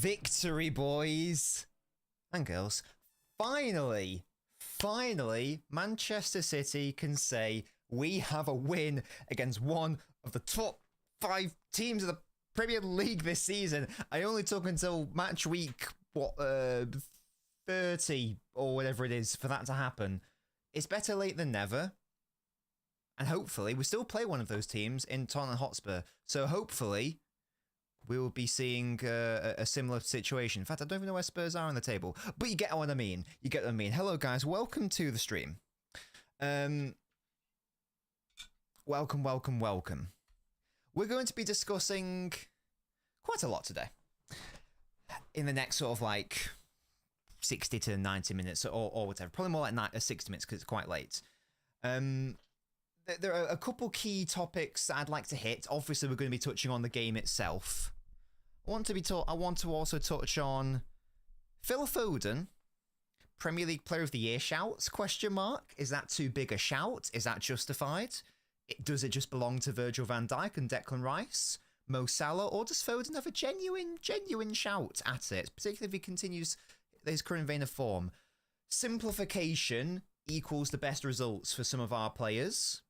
Victory, boys and girls. Finally, Manchester City can say we have a win against one of the top 5 teams of the Premier League this season. I only took until match week, 30 or whatever it is for that to happen. It's better late than never. And hopefully, we still play one of those teams in Tottenham Hotspur. So hopefully, we will be seeing a similar situation. In fact, I don't even know where Spurs are on the table. But you get what I mean. You get what I mean. Hello, guys. Welcome to the stream. Welcome. We're going to be discussing quite a lot today. In the next sort of like 60 to 90 minutes or whatever. Probably more like 60 minutes because it's quite late. There are a couple key topics that I'd like to hit. Obviously, we're going to be touching on the game itself. I want to also touch on Phil Foden, Premier League Player of the Year shouts, question mark. Is that too big a shout? Is that justified? Does it just belong to Virgil van Dijk and Declan Rice, Mo Salah, or does Foden have a genuine shout at it, particularly if he continues his current vein of form? Simplification equals the best results for some of our players.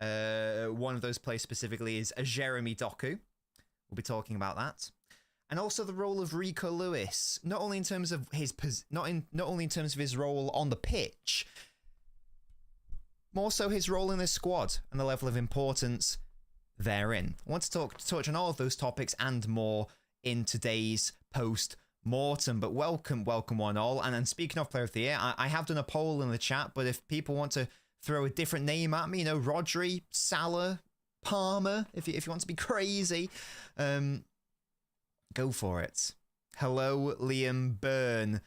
One of those players specifically is Jeremy Doku. We'll be talking about that, and also the role of Rico Lewis, not only in terms of his role on the pitch, more so his role in the squad and the level of importance therein. I want to touch on all of those topics and more in today's post-mortem. But welcome one all. And then speaking of Player of the Year, I have done a poll in the chat, but if people want to throw a different name at me, Rodri, Salah, Palmer, if you want to be crazy, go for it. Hello, Liam Byrne.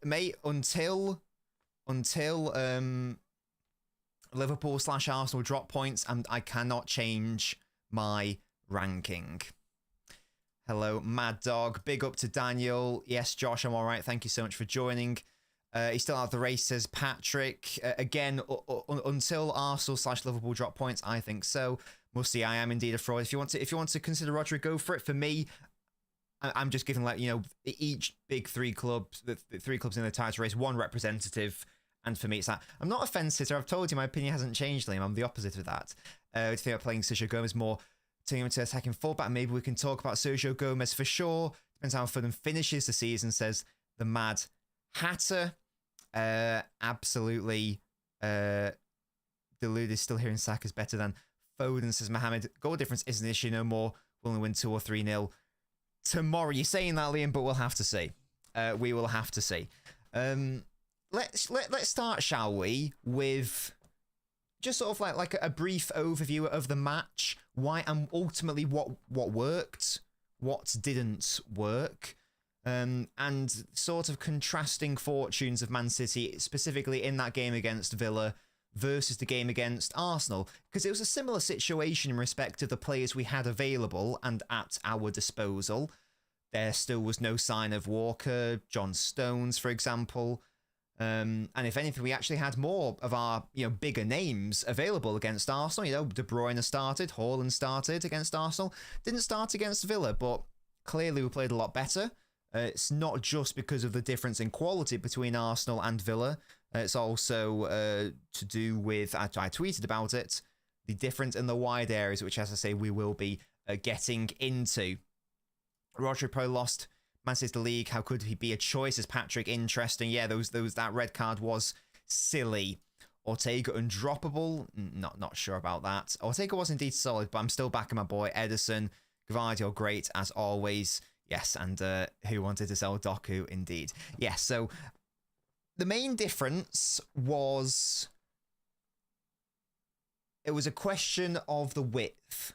Mate, until Liverpool/Arsenal drop points, and I cannot change my ranking. Hello, Mad Dog. Big up to Daniel. Yes, Josh, I'm all right. Thank you so much for joining. He's still out of the race, says Patrick. Again, until Arsenal/Liverpool drop points, I think so. We'll see. I am indeed a fraud. If you want to consider Rodri, go for it. For me, I'm just giving each big three clubs, the three clubs in the title race, one representative. And for me, it's that. I'm not a fence sitter. I've told you my opinion hasn't changed, Liam. I'm the opposite of that. I think I'm playing Sergio Gomez more, turning him into attacking fullback. Maybe we can talk about Sergio Gomez for sure. Depends how Foden finishes the season, says the Mad Hatter. Absolutely. Deluded is still hearing Saka's better than Foden, says Mohammed. Goal difference isn't an issue no more. We'll only win 2 or 3-0 tomorrow. You're saying that, Liam, but we'll have to see. We will have to see. Let's start, shall we, with just sort of like a brief overview of the match, why and ultimately what worked, what didn't work, and sort of contrasting fortunes of Man City, specifically in that game against Villa versus the game against Arsenal, because it was a similar situation in respect of the players we had available and at our disposal. There still was no sign of Walker, John Stones, for example. And if anything, we actually had more of our, bigger names available against Arsenal. De Bruyne started, Haaland started against Arsenal. Didn't start against Villa, but clearly we played a lot better. It's not just because of the difference in quality between Arsenal and Villa. It's also to do with, I tweeted about it, the difference in the wide areas, which, as I say, we will be getting into. Rodri probably lost Man City's the league. How could he be a choice? As Patrick, interesting. Yeah, that red card was silly. Ortega undroppable. Not sure about that. Ortega was indeed solid, but I'm still backing my boy Ederson. Gvardiol, great as always. Yes, and who wanted to sell Doku? Indeed. Yes. So the main difference was it was a question of the width.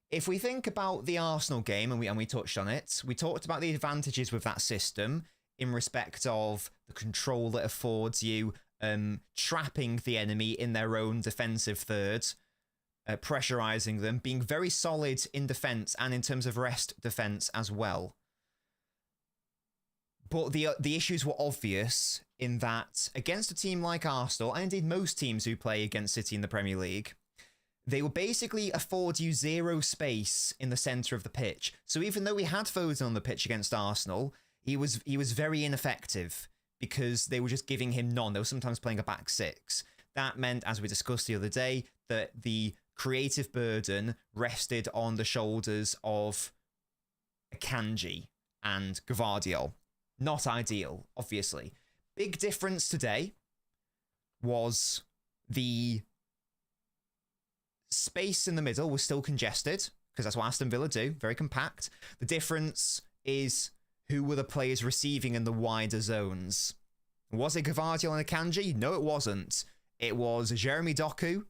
If we think about the Arsenal game, and we touched on it, we talked about the advantages with that system in respect of the control it affords you, trapping the enemy in their own defensive third, pressurizing them, being very solid in defense and in terms of rest defense as well. But the issues were obvious in that against a team like Arsenal, and indeed most teams who play against City in the Premier League, they will basically afford you zero space in the centre of the pitch. So even though we had Foden on the pitch against Arsenal, he was very ineffective because they were just giving him none. They were sometimes playing a back six. That meant, as we discussed the other day, that the creative burden rested on the shoulders of Akanji and Gvardiol. Not ideal, obviously. Big difference today was the space in the middle was still congested, because that's what Aston Villa do, very compact. The difference is who were the players receiving in the wider zones. Was it Gvardiol and Akanji? No, it wasn't. It was Jeremy Doku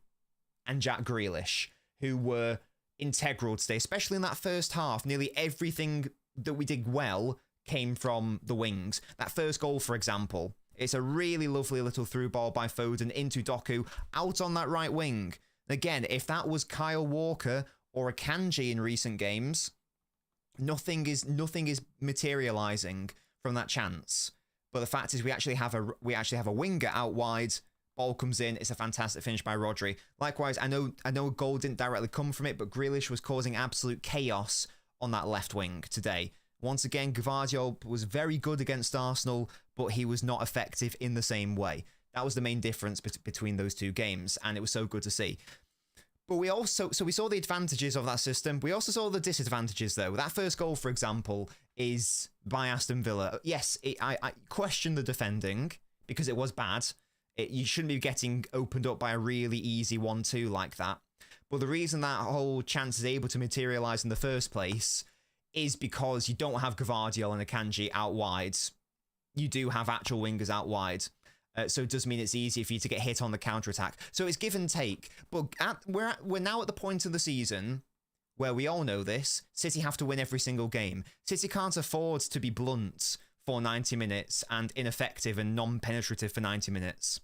and Jack Grealish, who were integral today, especially in that first half. Nearly everything that we did well came from the wings. That first goal, for example, it's a really lovely little through ball by Foden into Doku, out on that right wing. Again, if that was Kyle Walker or Akanji in recent games, nothing is materializing from that chance. But the fact is, we actually have a winger out wide. Ball comes in. It's a fantastic finish by Rodri. Likewise, I know a goal didn't directly come from it, but Grealish was causing absolute chaos on that left wing today. Once again, Gvardiol was very good against Arsenal, but he was not effective in the same way. That was the main difference between those two games, and it was so good to see. But we saw the advantages of that system. We also saw the disadvantages, though. That first goal, for example, is by Aston Villa. Yes, I question the defending because it was bad. You shouldn't be getting opened up by a really easy 1-2 like that. But the reason that whole chance is able to materialise in the first place is because you don't have Gvardiol and Akanji out wide. You do have actual wingers out wide. So it does mean it's easier for you to get hit on the counter-attack. So it's give and take. But we're now at the point of the season where we all know this. City have to win every single game. City can't afford to be blunt for 90 minutes and ineffective and non-penetrative for 90 minutes.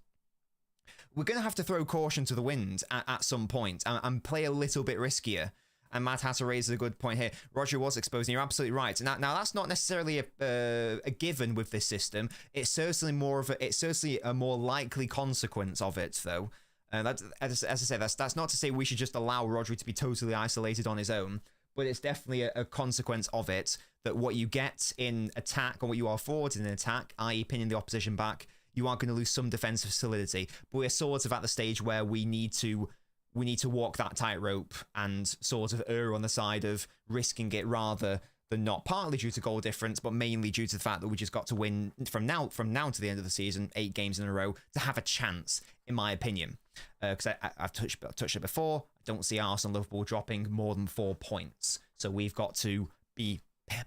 We're going to have to throw caution to the wind at some point and play a little bit riskier. And Mad Hatter raises a good point here. Roger was exposed, and you're absolutely right. Now that's not necessarily a given with this system. It's certainly a more likely consequence of it, though. As I say, that's not to say we should just allow Rodri to be totally isolated on his own, but it's definitely a consequence of it, that what you get in attack, or what you are afforded in attack, i.e. pinning the opposition back, you are going to lose some defensive solidity. But we're sort of at the stage where we need to walk that tightrope and sort of err on the side of risking it rather than not, partly due to goal difference, but mainly due to the fact that we just got to win from now to the end of the season, 8 games in a row, to have a chance, in my opinion. Because I've touched it before, I don't see Arsenal and Liverpool dropping more than 4 points. So we've got to be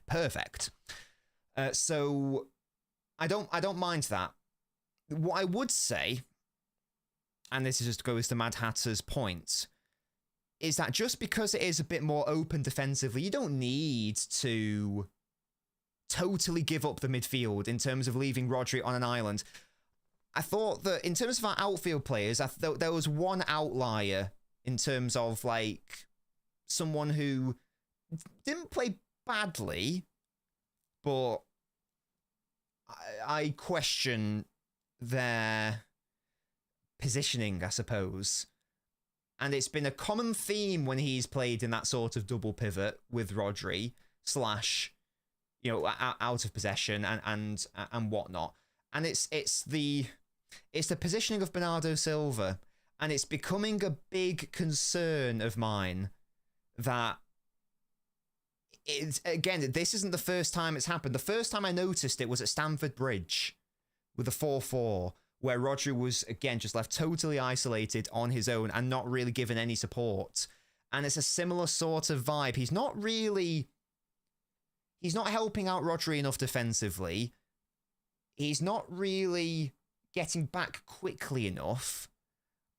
perfect. So I don't mind that. What I would say, and this is just goes to Mad Hatter's point, is that just because it is a bit more open defensively, you don't need to totally give up the midfield in terms of leaving Rodri on an island. I thought that in terms of our outfield players, I thought there was one outlier in terms of like someone who didn't play badly, but I question their positioning, I suppose. And it's been a common theme when he's played in that sort of double pivot with Rodri / out of possession and whatnot. And it's the positioning of Bernardo Silva, and it's becoming a big concern of mine that again, this isn't the first time it's happened. The first time I noticed it was at Stamford Bridge with the 4-4, where Rodri was, again, just left totally isolated on his own and not really given any support. And it's a similar sort of vibe. He's not helping out Rodri enough defensively. He's not really getting back quickly enough.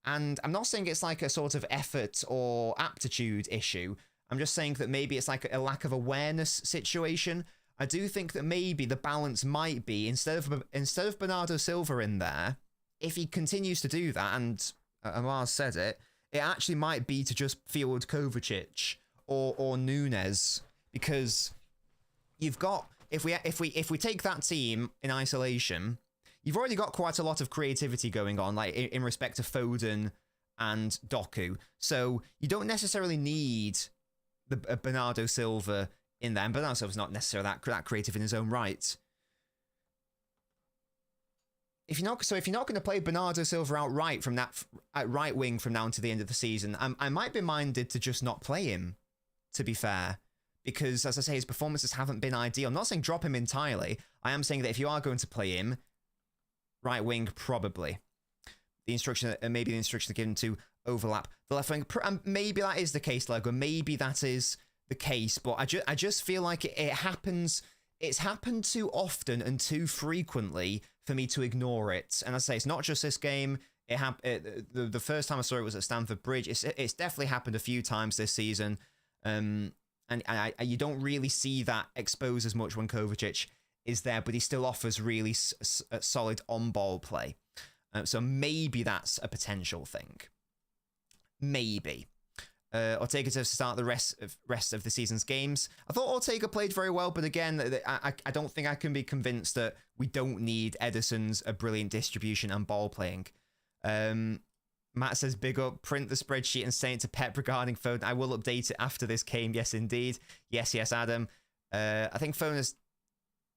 And I'm not saying it's like a sort of effort or aptitude issue. I'm just saying that maybe it's like a lack of awareness situation. I do think that maybe the balance might be, instead of Bernardo Silva in there, if he continues to do that, and Amar said it actually might be to just field Kovacic or Nunes, because you've got, if we take that team in isolation, you've already got quite a lot of creativity going on, like in respect to Foden and Doku. So you don't necessarily need the Bernardo Silva in there. And Bernardo Silva's not necessarily that creative in his own right. If you're not going to play Bernardo Silva outright from that at right wing from now until the end of the season, I might be minded to just not play him, to be fair. Because, as I say, his performances haven't been ideal. I'm not saying drop him entirely. I am saying that if you are going to play him, right wing, probably. The instruction, maybe the instruction given to overlap the left wing. Maybe that is the case, Lego. Maybe that is the case. But I just feel like it happens. It's happened too often and too frequently for me to ignore it. And as I say, it's not just this game. The first time I saw it was at Stamford Bridge. It's definitely happened a few times this season. And you don't really see that exposed as much when Kovacic is there, but he still offers really solid on-ball play. So maybe that's a potential thing. Maybe. Ortega to start the rest of the season's games. I thought Ortega played very well, but again, I don't think I can be convinced that we don't need Ederson's brilliant distribution and ball playing. Matt says, big up, print the spreadsheet and send it to Pep regarding Foden. I will update it after this game. Yes, indeed. Yes, Adam. I think Foden has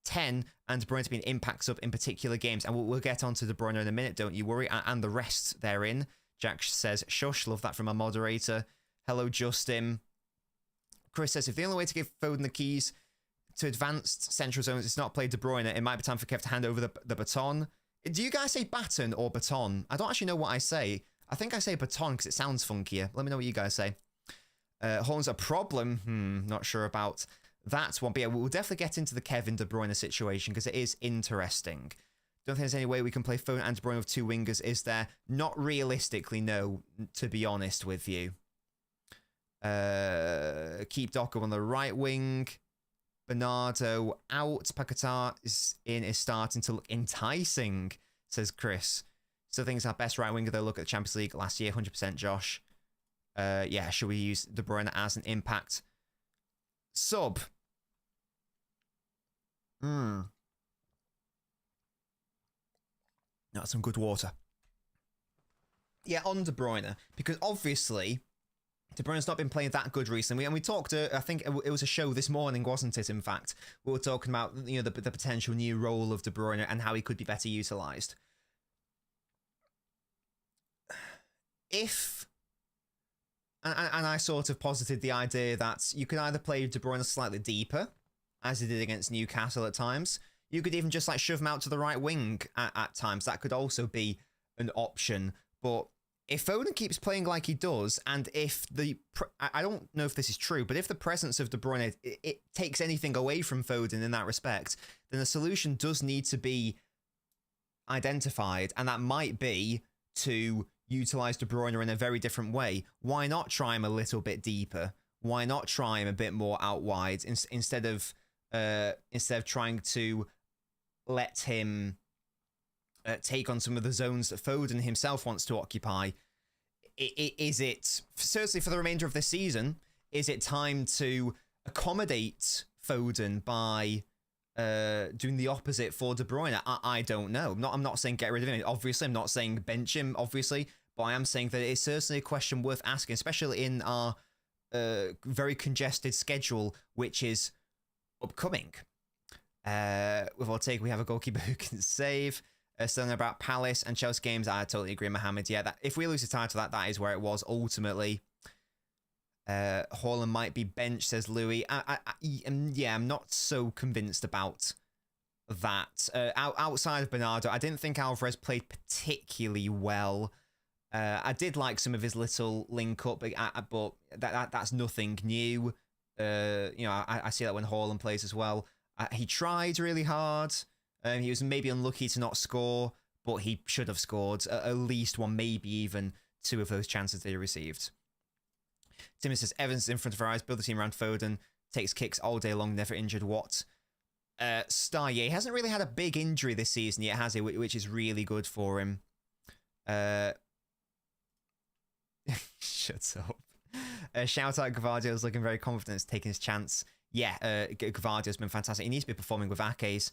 10 and De Bruyne to be an impact sub in particular games. And we'll get on to De Bruyne in a minute, don't you worry. And the rest therein. Jack says, shush, love that from our moderator. Hello, Justin. Chris says, if the only way to give Foden the keys to advanced central zones is not play De Bruyne, it might be time for Kev to hand over the baton. Do you guys say baton or baton? I don't actually know what I say. I think I say baton because it sounds funkier. Let me know what you guys say. Horn's a problem. Not sure about that one. But yeah, we'll definitely get into the Kevin De Bruyne situation because it is interesting. Don't think there's any way we can play Foden and De Bruyne with two wingers, is there? Not realistically, no, to be honest with you. Keep Doku on the right wing. Bernardo out. Paquetá is starting to look enticing, says Chris. Still think it's our best right winger, though. Look at the Champions League last year, 100% Josh. Yeah, should we use De Bruyne as an impact sub? That's some good water. Yeah, on De Bruyne, because obviously De Bruyne's not been playing that good recently, and we talked. I think it was a show this morning, wasn't it? In fact, we were talking about the potential new role of De Bruyne and how he could be better utilised. If and I sort of posited the idea that you could either play De Bruyne slightly deeper, as he did against Newcastle at times. You could even just like shove him out to the right wing at times. That could also be an option. But if Foden keeps playing like he does, and if I don't know if this is true, but if the presence of De Bruyne it takes anything away from Foden in that respect, then the solution does need to be identified, and that might be to utilize De Bruyne in a very different way. Why not try him a little bit deeper? Why not try him a bit more out wide instead of trying to let him take on some of the zones that Foden himself wants to occupy? Is it, certainly for the remainder of this season, is it time to accommodate Foden by doing the opposite for De Bruyne? I don't know. I'm not saying get rid of him. Obviously, I'm not saying bench him, obviously. But I am saying that it's certainly a question worth asking, especially in our very congested schedule, which is upcoming. With Ortega, we have a goalkeeper who can save. Still about Palace and Chelsea games, I totally agree, Mohammed. Yeah, that if we lose the title, that is where it was ultimately. Haaland might be benched, says Louis. Yeah, I'm not so convinced about that. Outside of Bernardo, I didn't think Alvarez played particularly well. I did like some of his little link up, but that's nothing new. I see that when Haaland plays as well. He tried really hard. He was maybe unlucky to not score, but he should have scored at least one, maybe even two of those chances that he received. Timmy says, Evans in front of our eyes, build the team around Foden, takes kicks all day long, never injured. What? Star, yeah, he hasn't really had a big injury this season yet, has he? Which is really good for him. Shut up. Shout out Gvardio's looking very confident, taking his chance. Yeah, Gvardio's been fantastic. He needs to be performing with Ake's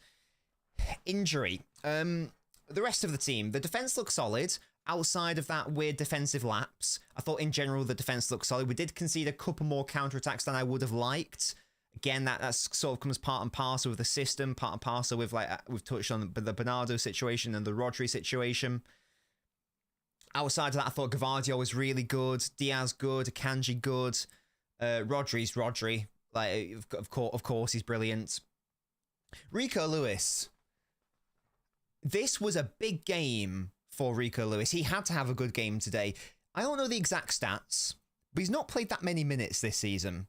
injury. The rest of the team, the defense looks solid. outside of that weird defensive lapse, I thought in general the defense looked solid. We did concede a couple more counterattacks than I would have liked. Again, that sort of comes part and parcel with the system, part and parcel with, like, we've touched on the Bernardo situation and the Rodri situation. Outside of that, I thought Gvardiol was really good, Diaz good, Akanji good, Rodri's Rodri. Like, of course, he's brilliant. Rico Lewis. This was a big game for Rico Lewis. He had to have a good game today. I don't know the exact stats, but he's not played that many minutes this season.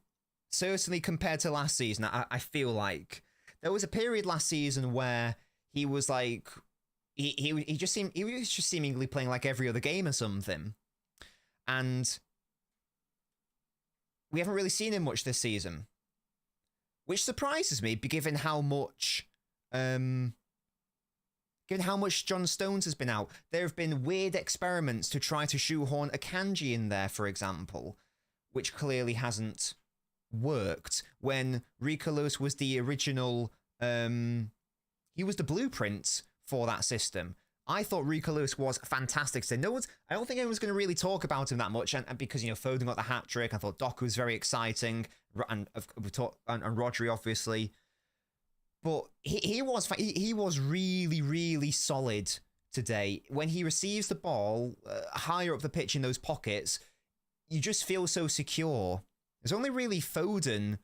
Certainly compared to last season, I feel like there was a period last season where he was like, he was just seemingly playing like every other game or something, and we haven't really seen him much this season, which surprises me, given how much John Stones has been out. There have been weird experiments to try to shoehorn Akanji in there, for example, which clearly hasn't worked. When Rico Lewis was the original, he was the blueprint for that system. I thought Rico Lewis was fantastic. So I don't think anyone's going to really talk about him that much, and because, you know, Foden got the hat trick. I thought Doku was very exciting, and Rodri obviously. But he was really, really solid today. When he receives the ball higher up the pitch in those pockets, you just feel so secure. There's only really Foden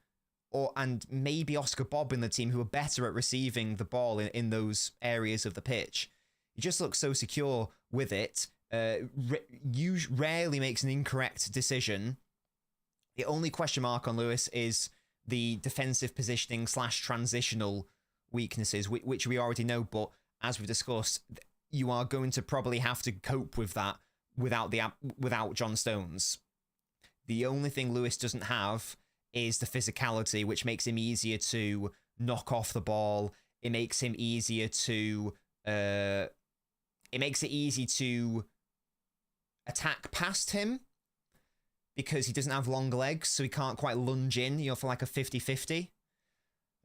and maybe Oscar Bob in the team who are better at receiving the ball in those areas of the pitch. He just looks so secure with it. Rarely makes an incorrect decision. The only question mark on Lewis is the defensive positioning / transitional weaknesses, which we already know. But as we discussed, you are going to probably have to cope with that without John Stones. The only thing Lewis doesn't have is the physicality, which makes him easier to knock off the ball. It makes him easier to it makes it easy to attack past him, because he doesn't have long legs, so he can't quite lunge in, you know, for like a 50-50.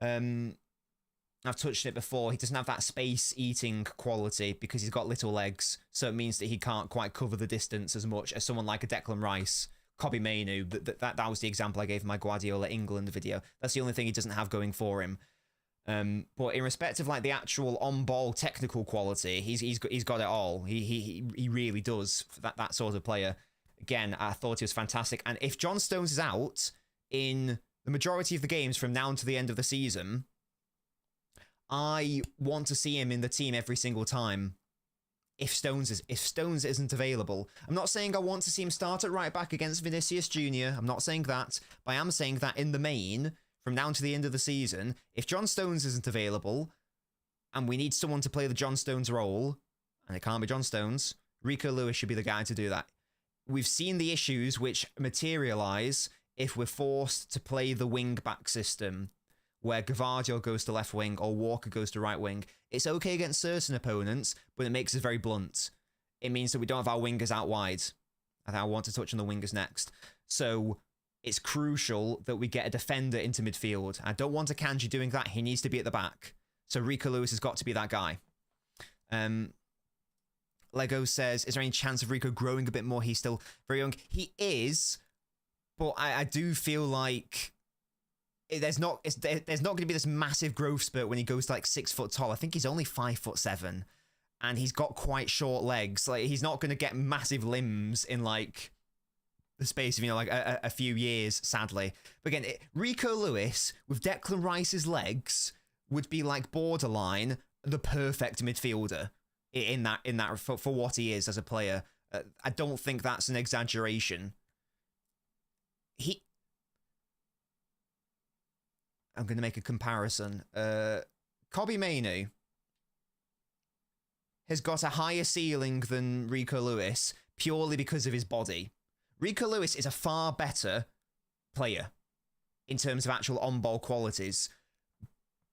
I've touched it before. He doesn't have that space-eating quality because he's got little legs, so it means that he can't quite cover the distance as much as someone like a Declan Rice. Kobbie Mainoo, that was the example I gave in my Guardiola England video. That's the only thing he doesn't have going for him. But in respect of like the actual on-ball technical quality, he's got it all. He really does for that sort of player. Again, I thought he was fantastic. And if John Stones is out in the majority of the games from now to the end of the season, I want to see him in the team every single time. If Stones isn't available, I'm not saying I want to see him start at right back against Vinicius Jr. I'm not saying that, but I am saying that in the main, from now to the end of the season, if John Stones isn't available, and we need someone to play the John Stones role, and it can't be John Stones, Rico Lewis should be the guy to do that. We've seen the issues which materialise if we're forced to play the wing-back system, where Gvardiol goes to left wing or Walker goes to right wing. It's okay against certain opponents, but it makes us very blunt. It means that we don't have our wingers out wide. I want to touch on the wingers next. So it's crucial that we get a defender into midfield. I don't want Akanji doing that. He needs to be at the back. So Rico Lewis has got to be that guy. Lego says, is there any chance of Rico growing a bit more? He's still very young. He is, but I do feel like there's not going to be this massive growth spurt when he goes to like 6 foot tall. I think he's only 5'7", and he's got quite short legs. Like, he's not going to get massive limbs in like the space of, you know, like a few years, sadly. But again, Rico Lewis with Declan Rice's legs would be like borderline the perfect midfielder in that for what he is as a player. I don't think that's an exaggeration. I'm going to make a comparison. Kobbie Mainoo has got a higher ceiling than Rico Lewis purely because of his body. Rico Lewis is a far better player in terms of actual on-ball qualities,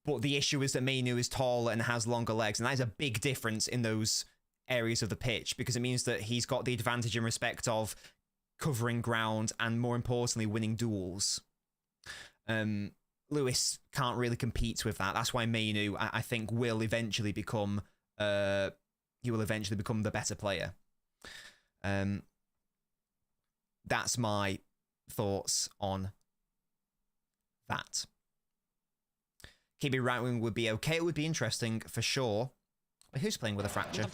but the issue is that Mainoo is taller and has longer legs, and that is a big difference in those areas of the pitch, because it means that he's got the advantage in respect of covering ground and, more importantly, winning duels. Lewis can't really compete with that. That's why Mainoo, I think, will eventually become the better player. That's my thoughts on that. KB right wing would be okay. It would be interesting for sure. Wait, who's playing with a fracture?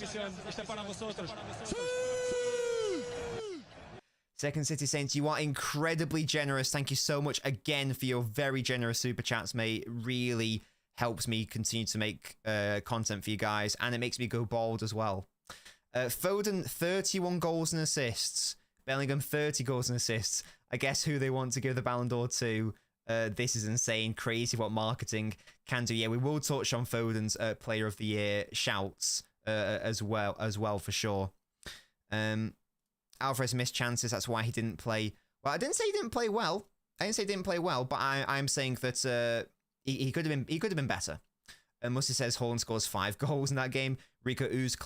Second City Saints, you are incredibly generous. Thank you so much again for your very generous super chats, mate. It really helps me continue to make content for you guys, and it makes me go bald as well. Foden, 31 goals and assists. Bellingham, 30 goals and assists. I guess who they want to give the Ballon d'Or to. This is insane, crazy what marketing can do. Yeah, we will touch on Foden's Player of the Year shouts as well for sure. Alvarez missed chances. That's why he didn't play. Well, I didn't say he didn't play well. But I'm saying that he could have been better. Musti says Haaland scores 5 goals in that game. Rico oozed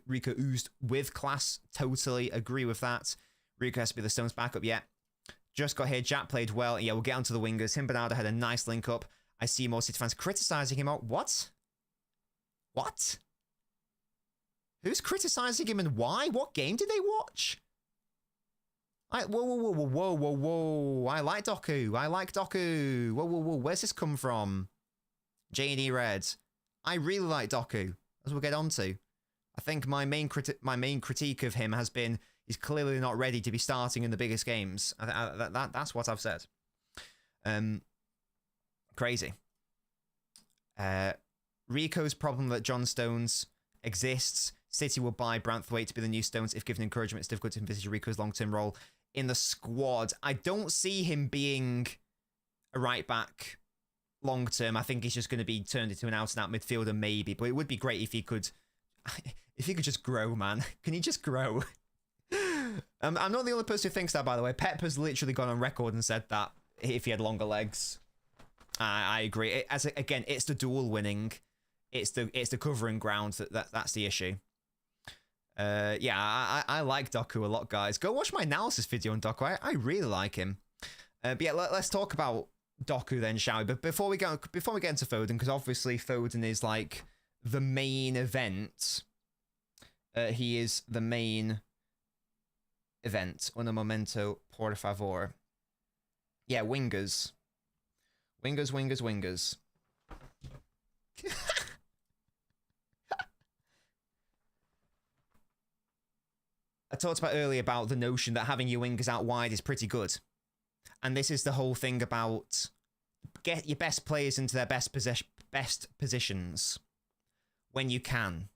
Rico oozed with class. Totally agree with that. Rico has to be the Stones backup. Yeah. Just got here. Jack played well. Yeah, we'll get onto the wingers. Him Bernardo had a nice link up. I see more City fans criticizing him out. What? What? Who's criticizing him and why? What game did they watch? Whoa. I like Doku. Whoa. Where's this come from? J&E Red. I really like Doku, as we'll get on to. I think my main critique of him has been he's clearly not ready to be starting in the biggest games. That's what I've said. Crazy. Rico's problem that John Stones exists. City will buy Branthwaite to be the new Stones. If given encouragement, it's difficult to envisage Rico's long-term role in the squad. I don't see him being a right-back long-term. I think he's just going to be turned into an out-and-out midfielder maybe, but it would be great if he could just grow, man. Can he just grow? I'm not the only person who thinks that, by the way. Pep has literally gone on record and said that if he had longer legs. I agree. Again, it's the dual winning. It's the covering ground that's the issue. Yeah, I like Doku a lot, guys. Go watch my analysis video on Doku. I really like him. But yeah, let's talk about Doku then, shall we? But before we get into Foden, because obviously Foden is like the main event. He is the main event. Un momento, por favor. Yeah, wingers. I talked about earlier about the notion that having your wingers out wide is pretty good. And this is the whole thing about get your best players into their best positions when you can.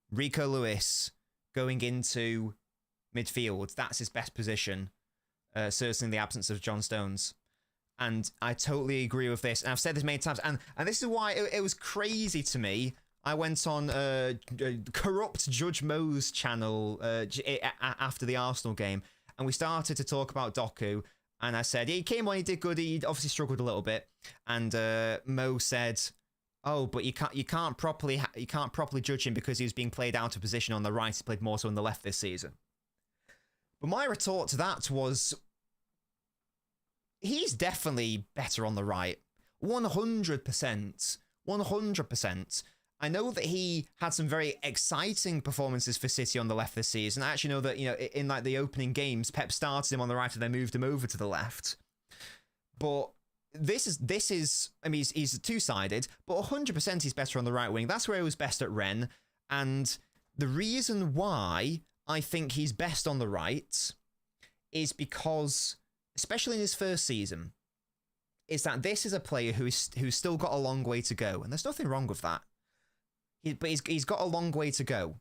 Rico Lewis going into midfield, that's his best position. Certainly in the absence of John Stones. And I totally agree with this. And I've said this many times. And this is why it was crazy to me. I went on Corrupt Judge Mo's channel after the Arsenal game. And we started to talk about Doku. And I said, yeah, he came on, he did good. He obviously struggled a little bit. And Mo said, oh, but you can't properly judge him because he was being played out of position on the right. He played more so on the left this season. But my retort to that was, he's definitely better on the right. 100%. 100%. I know that he had some very exciting performances for City on the left this season. I actually know that, you know, in like the opening games, Pep started him on the right and then moved him over to the left. But this is, I mean, he's two-sided, but 100% he's better on the right wing. That's where he was best at Rennes. And the reason why I think he's best on the right is because, especially in his first season, is that this is a player who's still got a long way to go. And there's nothing wrong with that. But he's got a long way to go.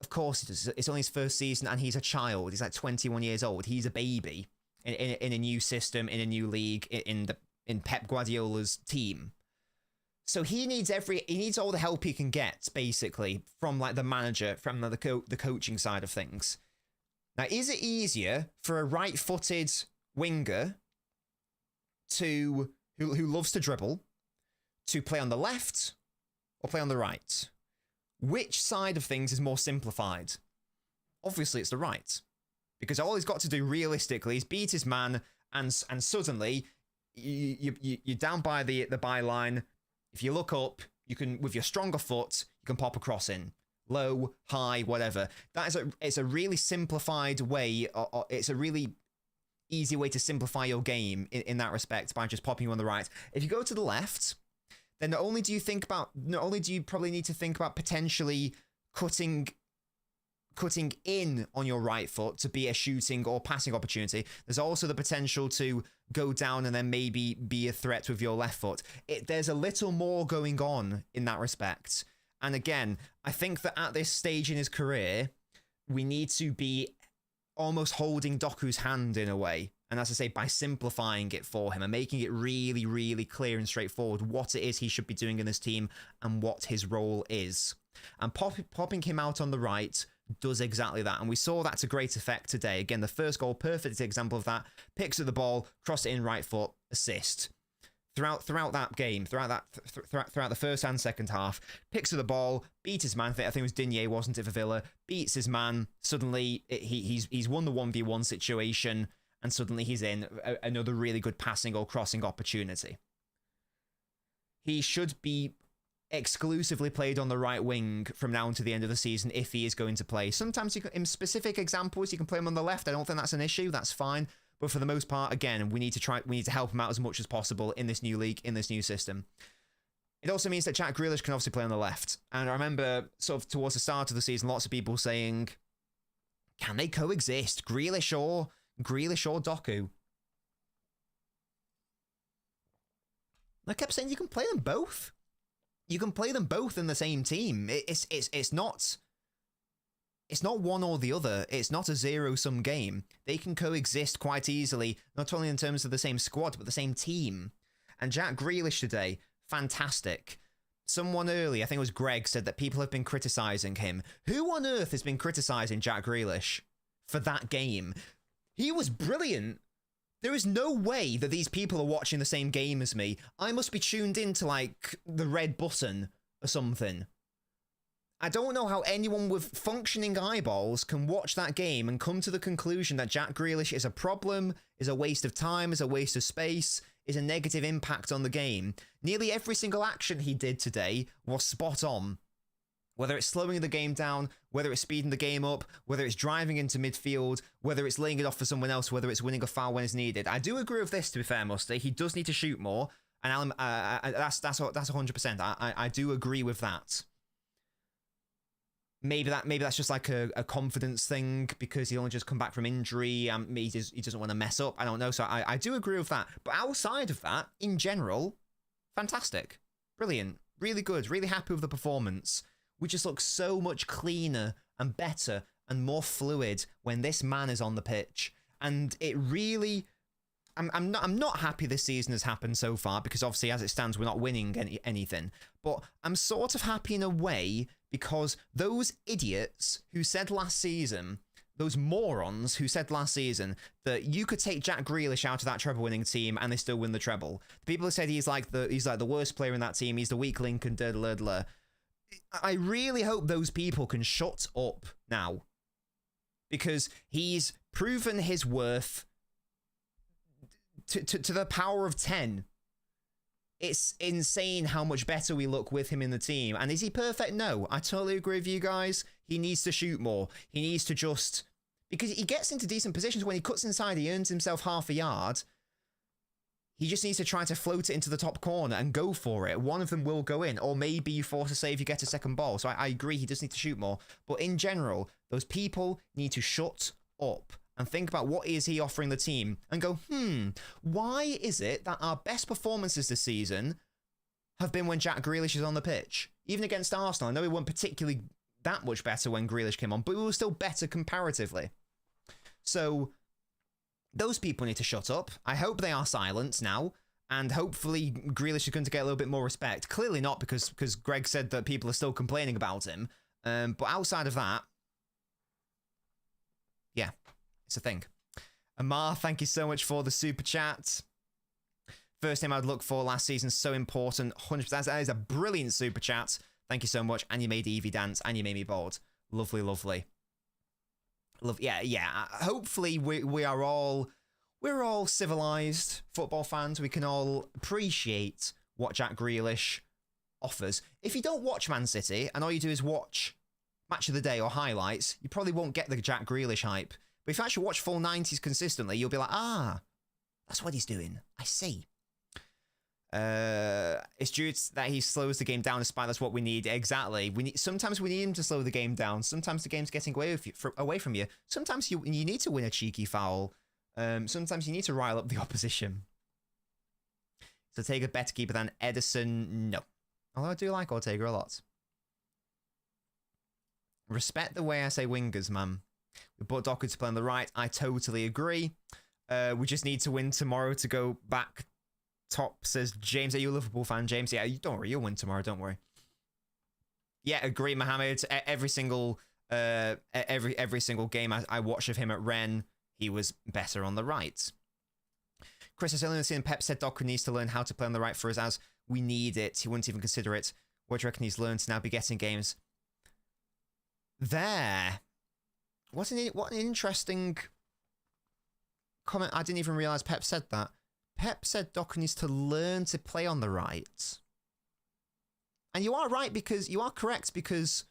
Of course he does. It's only his first season and he's a child. He's like 21 years old. He's a baby in a new system, in a new league, in Pep Guardiola's team. So he needs all the help he can get, basically, from like the manager, from the coaching side of things. Now, is it easier for a right-footed winger who loves to dribble to play on the left or play on the right? Which side of things is more simplified? Obviously, it's the right. Because all he's got to do realistically is beat his man, and suddenly you're down by the byline. If you look up, You can, with your stronger foot, you can pop a cross in. Low, high, whatever. It's a really simplified way, or it's a really easy way to simplify your game in that respect by just popping you on the right. If you go to the left, then not only do you probably need to think about potentially cutting in on your right foot to be a shooting or passing opportunity, there's also the potential to go down and then maybe be a threat with your left foot. There's a little more going on in that respect. And again, I think that at this stage in his career, we need to be almost holding Doku's hand in a way. And as I say, by simplifying it for him and making it really, really clear and straightforward what it is he should be doing in this team and what his role is. And popping him out on the right does exactly that. And we saw that to great effect today. Again, the first goal, perfect example of that. Picks at the ball, cross it in right foot, assist. Throughout that game, throughout the first and second half, picks at the ball, beats his man. I think it was Digne, wasn't it, for Villa? Beats his man. Suddenly, he's won the 1v1 situation. And suddenly he's in another really good passing or crossing opportunity. He should be exclusively played on the right wing from now until the end of the season if he is going to play. Sometimes in specific examples, you can play him on the left. I don't think that's an issue. That's fine. But for the most part, again, we need to help him out as much as possible in this new league, in this new system. It also means that Jack Grealish can obviously play on the left. And I remember sort of towards the start of the season, lots of people saying, can they coexist? Grealish or Doku. I kept saying you can play them both. You can play them both in the same team. It's not one or the other. It's not a zero-sum game. They can coexist quite easily, not only in terms of the same squad, but the same team. And Jack Grealish today, fantastic. Someone early, I think it was Greg, said that people have been criticising him. Who on earth has been criticising Jack Grealish for that game? He was brilliant. There is no way that these people are watching the same game as me. I must be tuned into, like, the red button or something. I don't know how anyone with functioning eyeballs can watch that game and come to the conclusion that Jack Grealish is a problem, is a waste of time, is a waste of space, is a negative impact on the game. Nearly every single action he did today was spot on. Whether it's slowing the game down, whether it's speeding the game up, whether it's driving into midfield, whether it's laying it off for someone else, whether it's winning a foul when it's needed. I do agree with this, to be fair, Musty. He does need to shoot more, and that's 100%. I do agree with that. Maybe that's just like a confidence thing because he only just come back from injury. He doesn't want to mess up. I don't know. So I do agree with that. But outside of that, in general, fantastic, brilliant, really good, really happy with the performance. We just look so much cleaner and better and more fluid when this man is on the pitch. And it really, I'm not happy this season has happened so far because obviously as it stands, we're not winning anything. But I'm sort of happy in a way because those idiots who said last season, those morons who said last season that you could take Jack Grealish out of that treble-winning team and they still win the treble. The people who said he's like the worst player in that team, he's the weak link and da-da-da-da. I really hope those people can shut up now because he's proven his worth to the power of 10. It's insane how much better we look with him in the team. And is he perfect? No, I totally agree with you guys. He needs to shoot more. He needs to just... Because he gets into decent positions when he cuts inside, he earns himself half a yard. He just needs to try to float it into the top corner and go for it. One of them will go in, or maybe you force a save, you get a second ball. So I agree, he does need to shoot more. But in general, those people need to shut up and think about what is he offering the team and go, why is it that our best performances this season have been when Jack Grealish is on the pitch? Even against Arsenal, I know we weren't particularly that much better when Grealish came on, but we were still better comparatively. So those people need to shut up. I hope they are silent now, and hopefully Grealish is going to get a little bit more respect. Clearly not, because Greg said that people are still complaining about him. But outside of that, yeah, it's a thing. Amar, thank you so much for the super chat. First name I'd look for last season, so important. 100%. That is a brilliant super chat. Thank you so much. And you made Evie dance, and you made me bored. Lovely, lovely. Yeah. Hopefully we're all civilized football fans. We can all appreciate what Jack Grealish offers. If you don't watch Man City and all you do is watch Match of the Day or highlights, you probably won't get the Jack Grealish hype. But if you actually watch full 90s consistently, you'll be like, ah, that's what he's doing. I see. It's due that he slows the game down despite that's what we need. Exactly. Sometimes we need him to slow the game down. Sometimes the game's getting away from you. Sometimes you need to win a cheeky foul. Sometimes you need to rile up the opposition. So take a better keeper than Edison? No. Although I do like Ortega a lot. Respect the way I say wingers, man. We put Doku to play on the right. I totally agree. We just need to win tomorrow to go back top, says James. Are you a Liverpool fan, James? Yeah, don't worry. You'll win tomorrow. Don't worry. Yeah, agree, Mohammed. Every single game I watched of him at Rennes, he was better on the right. Chris has only seen Pep said Doku needs to learn how to play on the right for us as we need it. He wouldn't even consider it. What do you reckon he's learned to now be getting games? There. What an interesting comment. I didn't even realize Pep said that. Pep said Doku needs to learn to play on the right. And you are right, because you are correct, because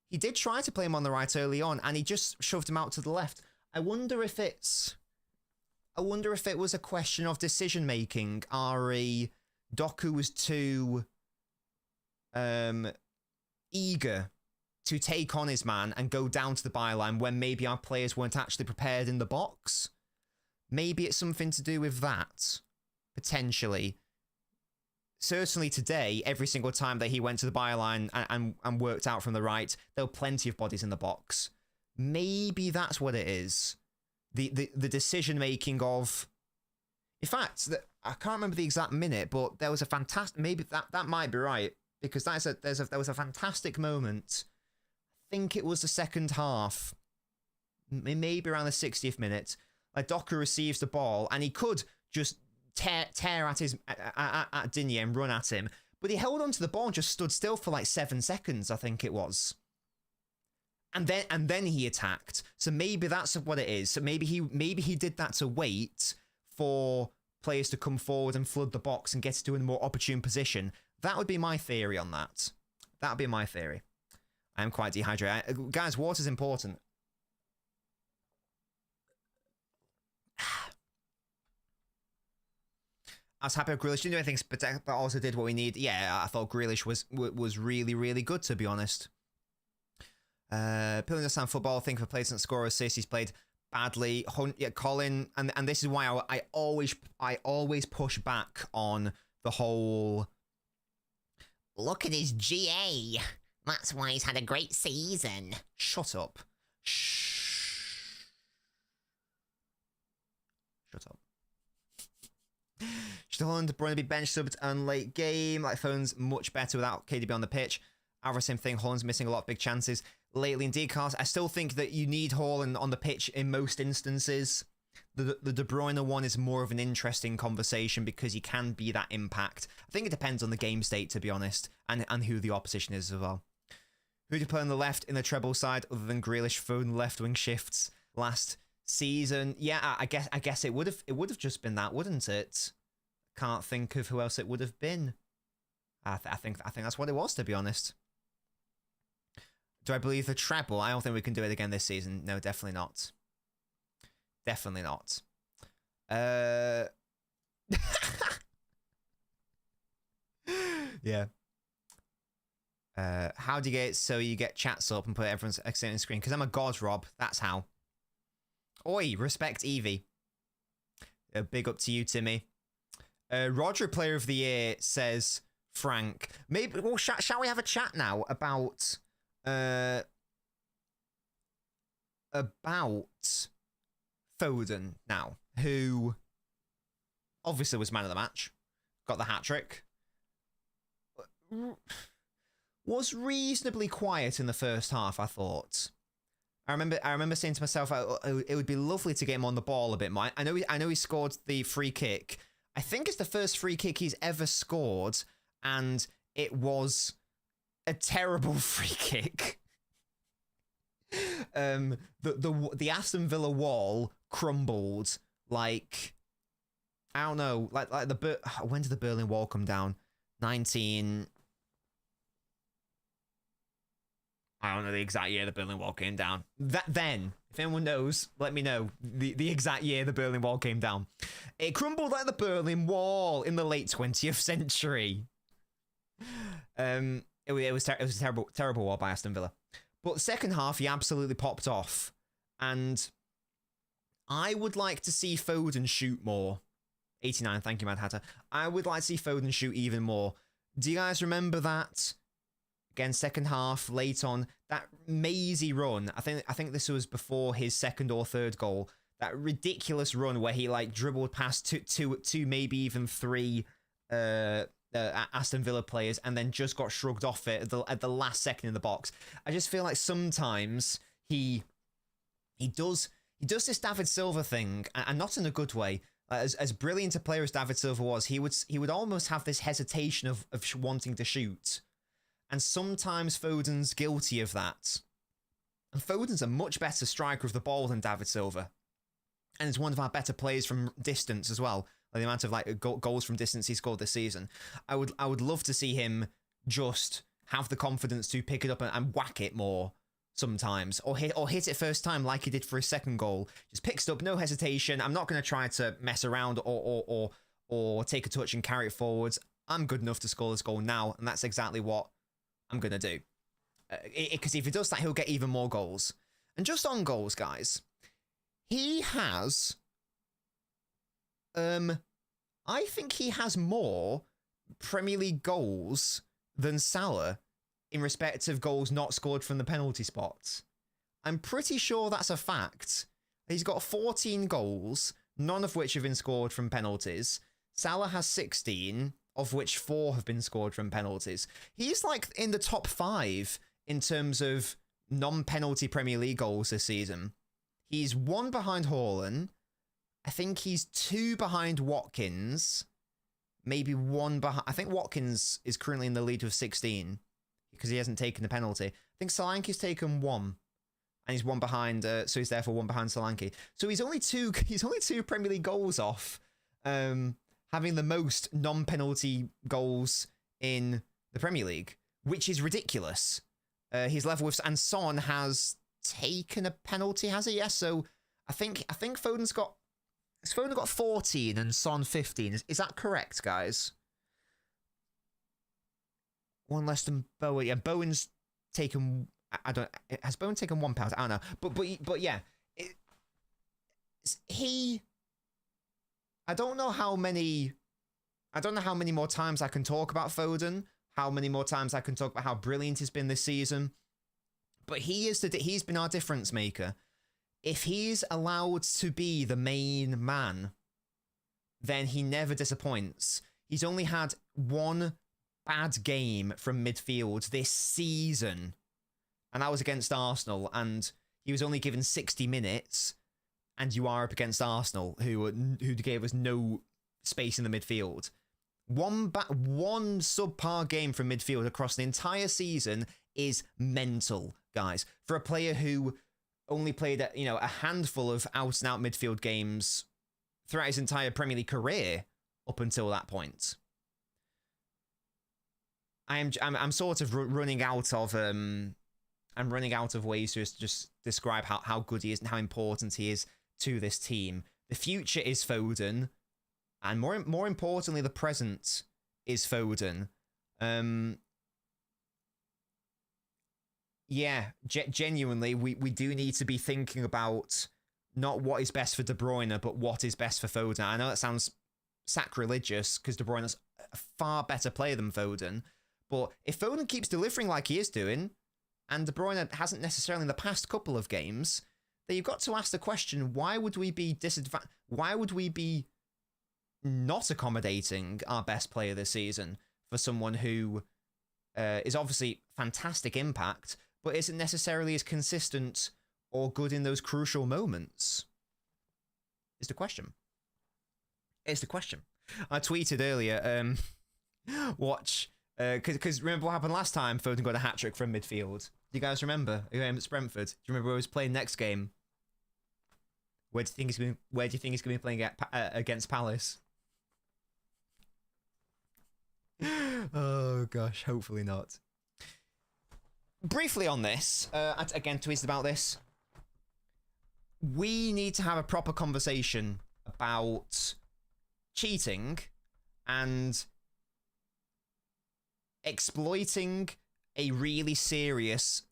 he did try to play him on the right early on and he just shoved him out to the left. I wonder if it was a question of decision making. Doku was too eager to take on his man and go down to the byline when maybe our players weren't actually prepared in the box. Maybe it's something to do with that, potentially. Certainly today, every single time that he went to the byline and worked out from the right, there were plenty of bodies in the box. Maybe that's what it is. The decision making of, in fact, I can't remember the exact minute, but there was a fantastic. Maybe that might be right, because there was a fantastic moment. I think it was the second half, maybe around the 60th minute. Like Doku receives the ball and he could just tear at Digne and run at him, but he held onto the ball and just stood still for like 7 seconds, I think it was. And then he attacked. So maybe that's what it is. So maybe he did that to wait for players to come forward and flood the box and get to a more opportune position. That would be my theory on that. That would be my theory. I am quite dehydrated. Guys, water's important. I was happy with Grealish. Didn't do anything, but also did what we need. Yeah, I thought Grealish was really, really good, to be honest. People understand football, think if a player doesn't score or assist, he's played badly. Yeah, Colin, and this is why I always push back on the whole, look at his GA. That's why he's had a great season. Shut up. Shh. Shut up. Should Holland De Bruyne be bench subbed on late game? Like, phone's much better without KDB on the pitch. Alvarez, same thing. Holland's missing a lot of big chances lately. Indeed, Carlos, I still think that you need Haaland on the pitch in most instances. The De Bruyne one is more of an interesting conversation because he can be that impact. I think it depends on the game state, to be honest, and who the opposition is as well. Who do you play on the left in the treble side other than Grealish, Foden, left wing shifts last season? Yeah, I guess it would have just been that, wouldn't it? Can't think of who else it would have been. I think that's what it was, to be honest. Do I believe the treble? I don't think we can do it again this season. No, definitely not. Definitely not. Yeah. How do you get it so you get chats up and put everyone's exciting screen? Because I'm a god, Rob. That's how. Oi, respect Evie. Big up to you, Timmy. Roger, Player of the Year, says Frank. Maybe. Well, shall we have a chat now about Foden now, who obviously was man of the match, got the hat trick. Was reasonably quiet in the first half, I thought. I remember saying to myself, it would be lovely to get him on the ball a bit more. I know he scored the free kick. I think it's the first free kick he's ever scored, and it was a terrible free kick. The Aston Villa wall crumbled like, I don't know, like when did the Berlin Wall come down? I don't know the exact year the Berlin Wall came down. Then, if anyone knows, let me know the exact year the Berlin Wall came down. It crumbled like the Berlin Wall in the late 20th century. It was a terrible war by Aston Villa. But second half, he absolutely popped off. And I would like to see Foden shoot more. 89, thank you, Mad Hatter. I would like to see Foden shoot even more. Do you guys remember that? Again, second half, late on, that mazy run. I think this was before his second or third goal. That ridiculous run where he like dribbled past two, maybe even three Aston Villa players and then just got shrugged off it at the last second in the box. I just feel like sometimes he does this David Silva thing, and not in a good way. As brilliant a player as David Silva was, he would almost have this hesitation of wanting to shoot. And sometimes Foden's guilty of that. And Foden's a much better striker of the ball than David Silva. And is one of our better players from distance as well. Like the amount of like goals from distance he scored this season. I would love to see him just have the confidence to pick it up and whack it more sometimes. Or hit it first time like he did for his second goal. Just picks it up, no hesitation. I'm not going to try to mess around or take a touch and carry it forwards. I'm good enough to score this goal now. And that's exactly what I'm going to do. Because if he does that, he'll get even more goals. And just on goals, guys, he has... I think he has more Premier League goals than Salah in respect of goals not scored from the penalty spots. I'm pretty sure that's a fact. He's got 14 goals, none of which have been scored from penalties. Salah has 16, of which 4 have been scored from penalties. He's like in the top 5 in terms of non-penalty Premier League goals this season. He's 1 behind Haaland. I think he's 2 behind Watkins. Maybe 1 behind... I think Watkins is currently in the lead with 16 because he hasn't taken a penalty. I think Solanke's taken 1. And he's 1 behind... so he's therefore 1 behind Solanke. So he's only 2 Premier League goals off having the most non-penalty goals in the Premier League, which is ridiculous. He's level with... And Son has taken a penalty, has he? Yes, so I think Foden's got... Has Foden got 14 and Son 15? Is that correct, guys? 1 less than Bowen. Yeah, Bowen's taken... I don't... Has Bowen taken 1 penalty? I don't know. But yeah. He... I don't know how many more times I can talk about Foden. How many more times I can talk about how brilliant he's been this season. But he's been our difference maker. If he's allowed to be the main man, then he never disappoints. He's only had 1 bad game from midfield this season, and that was against Arsenal, and he was only given 60 minutes, and you are up against Arsenal, who gave us no space in the midfield. One subpar game from midfield across the entire season is mental, guys. For a player who only played a handful of out-and-out midfield games throughout his entire Premier League career up until that point. I'm sort of running out of ways to just describe how good he is and how important he is to this team. The future is Foden, and more importantly, the present is Foden. Yeah, genuinely, we do need to be thinking about not what is best for De Bruyne, but what is best for Foden. I know that sounds sacrilegious because De Bruyne is a far better player than Foden, but if Foden keeps delivering like he is doing, and De Bruyne hasn't necessarily in the past couple of games, then you've got to ask the question, why would we be not accommodating our best player this season for someone who is obviously fantastic impact, but isn't necessarily as consistent or good in those crucial moments? Is the question. It's the question. I tweeted earlier, because remember what happened last time Foden got a hat-trick from midfield? Do you guys remember? Against Brentford. Do you remember where he was playing next game? Where do you think he's going to be playing against Palace? Oh gosh, hopefully not. briefly on this, again, tweeted about this. We need to have a proper conversation about cheating and exploiting a really serious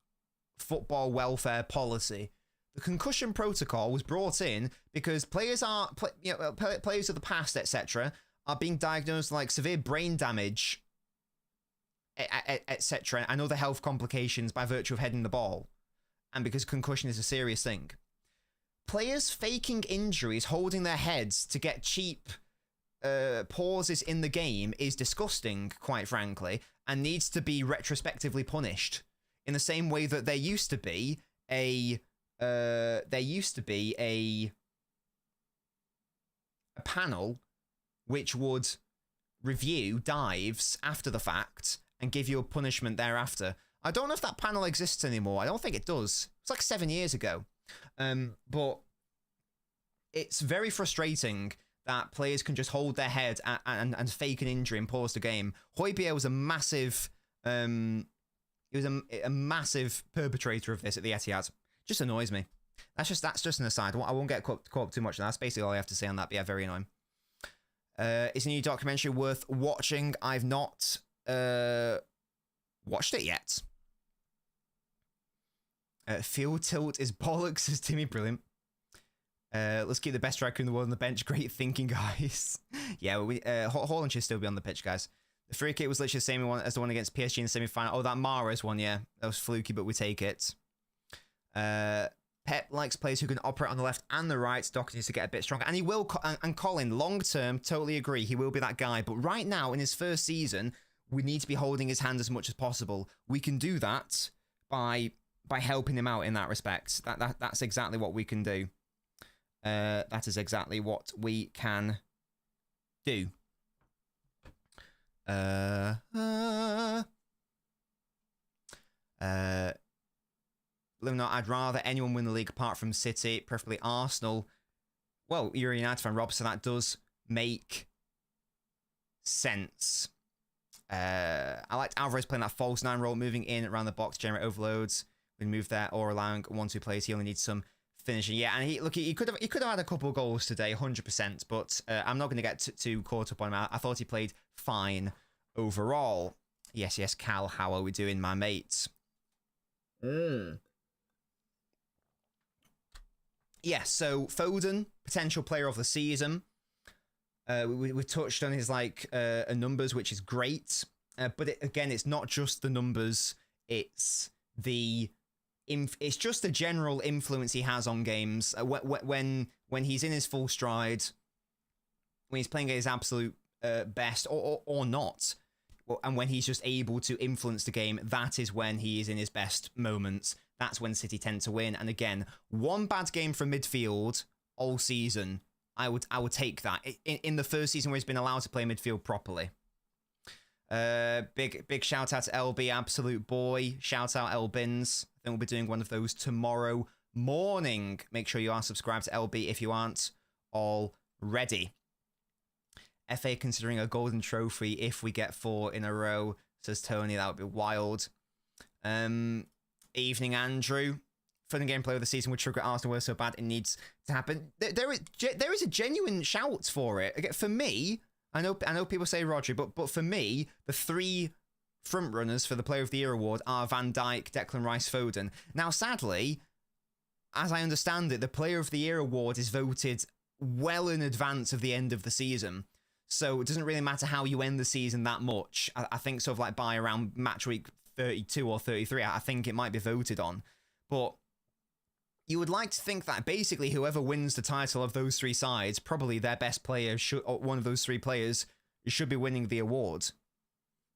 football welfare policy. The concussion protocol was brought in because players of the past, etc., are being diagnosed with like severe brain damage, etc., and other health complications by virtue of heading the ball, and because concussion is a serious thing. Players faking injuries, holding their heads to get cheap pauses in the game is disgusting, quite frankly, and needs to be retrospectively punished. In the same way that there used to be a panel which would review dives after the fact and give you a punishment thereafter. I don't know if that panel exists anymore. I don't think it does. It's like 7 years ago. But it's very frustrating that players can just hold their head and fake an injury and pause the game. Højbjerg was a massive he was a massive perpetrator of this at the Etihad. Just annoys me. That's just an aside. I won't get caught up too much. That's basically all I have to say on that. But yeah, very annoying. Is a new documentary worth watching? I've not watched it yet. Field tilt is bollocks, says Timmy. Brilliant. Let's keep the best striker in the world on the bench. Great thinking, guys. Yeah, Haaland should still be on the pitch, guys. The free kick was literally the same one as the one against PSG in the semi-final. Oh, that Mahrez one, yeah. That was fluky, but we take it. Pep likes players who can operate on the left and the right. Doc needs to get a bit stronger. And he will, and Colin, long-term, totally agree. He will be that guy. But right now, in his first season, we need to be holding his hand as much as possible. We can do that by helping him out in that respect. That's exactly what we can do. That is exactly what we can do. Lumino, I'd rather anyone win the league apart from City, preferably Arsenal. Well, you're a United fan, Rob, so that does make sense. I liked Alvarez playing that false 9 role, moving in around the box, generate overloads. We move there or allowing 1-2 players. He only needs some finishing. Yeah, and he could have had a couple of goals today, 100%. But I'm not going to get too caught up on him. I thought he played fine overall. Yes, Cal, how are we doing, my mates? Yeah, so Foden, potential player of the season. We touched on his numbers, which is great. But again, it's not just the numbers. It's just the general influence he has on games. When he's in his full stride, when he's playing at his absolute best, or not, and when he's just able to influence the game, that is when he is in his best moments. That's when City tend to win. And again, one bad game from midfield all season, I would take that in the first season where he's been allowed to play midfield properly. Big shout out to LB, absolute boy. Shout out LBins. I think we'll be doing one of those tomorrow morning. Make sure you are subscribed to LB if you aren't already. FA considering a golden trophy if we get 4 in a row, says Tony. That would be wild. Evening, Andrew. Fun gameplay of the season would trigger Arsenal were so bad it needs to happen. There is a genuine shout for it. Again, for me, I know people say Rodri, but for me, the 3 front runners for the Player of the Year award are Van Dijk, Declan Rice, Foden. Now, sadly, as I understand it, the Player of the Year award is voted well in advance of the end of the season. So it doesn't really matter how you end the season that much. I think sort of like by around match week 32 or 33, I think it might be voted on. But you would like to think that basically whoever wins the title of those 3 sides, probably their best player, or one of those 3 players, should be winning the award.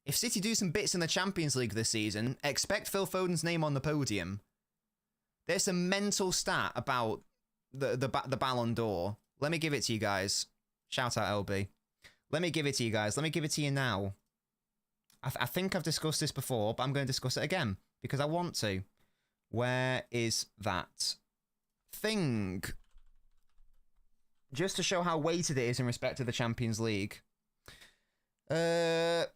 If City do some bits in the Champions League this season, expect Phil Foden's name on the podium. There's a mental stat about the Ballon d'Or. Let me give it to you guys. Shout out LB. Let me give it to you guys. Let me give it to you now. I think I've discussed this before, but I'm going to discuss it again because I want to. Where is that thing? Just to show how weighted it is in respect to the Champions League. The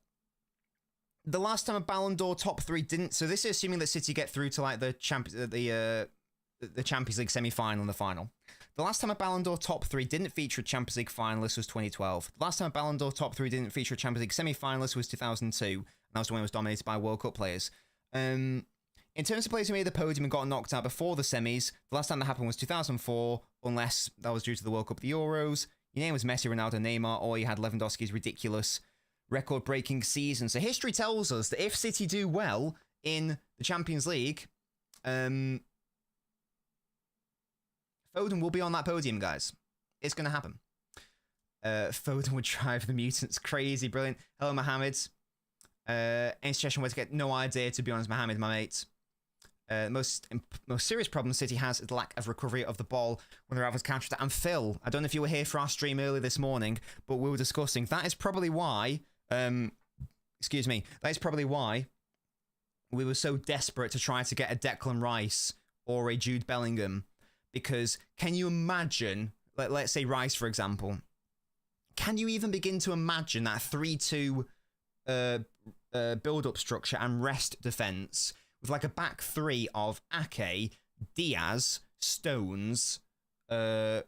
the last time a Ballon d'Or top 3 didn't... So this is assuming that City get through to like the Champions League semi-final and the final. The last time a Ballon d'Or top 3 didn't feature a Champions League finalist was 2012. The last time a Ballon d'Or top 3 didn't feature a Champions League semi-finalist was 2002. And that was when it was dominated by World Cup players. In terms of players who made the podium and got knocked out before the semis, the last time that happened was 2004, unless that was due to the World Cup of the Euros. Your name was Messi, Ronaldo, Neymar, or you had Lewandowski's ridiculous record-breaking season. So history tells us that if City do well in the Champions League, Foden will be on that podium, guys. It's going to happen. Foden would drive the mutants crazy. Brilliant. Hello, Mohammed. Any suggestion where to get? No idea, to be honest, Mohammed, my mate. Most serious problem City has is the lack of recovery of the ball when the rivals counter attack. And Phil, I don't know if you were here for our stream early this morning, but we were discussing that is probably why. Excuse me. That is probably why we were so desperate to try to get a Declan Rice or a Jude Bellingham. Because can you imagine, let's say Rice, for example, can you even begin to imagine that 3-2 build-up structure and rest defense with like a back three of Ake, Diaz, Stones, Rodri,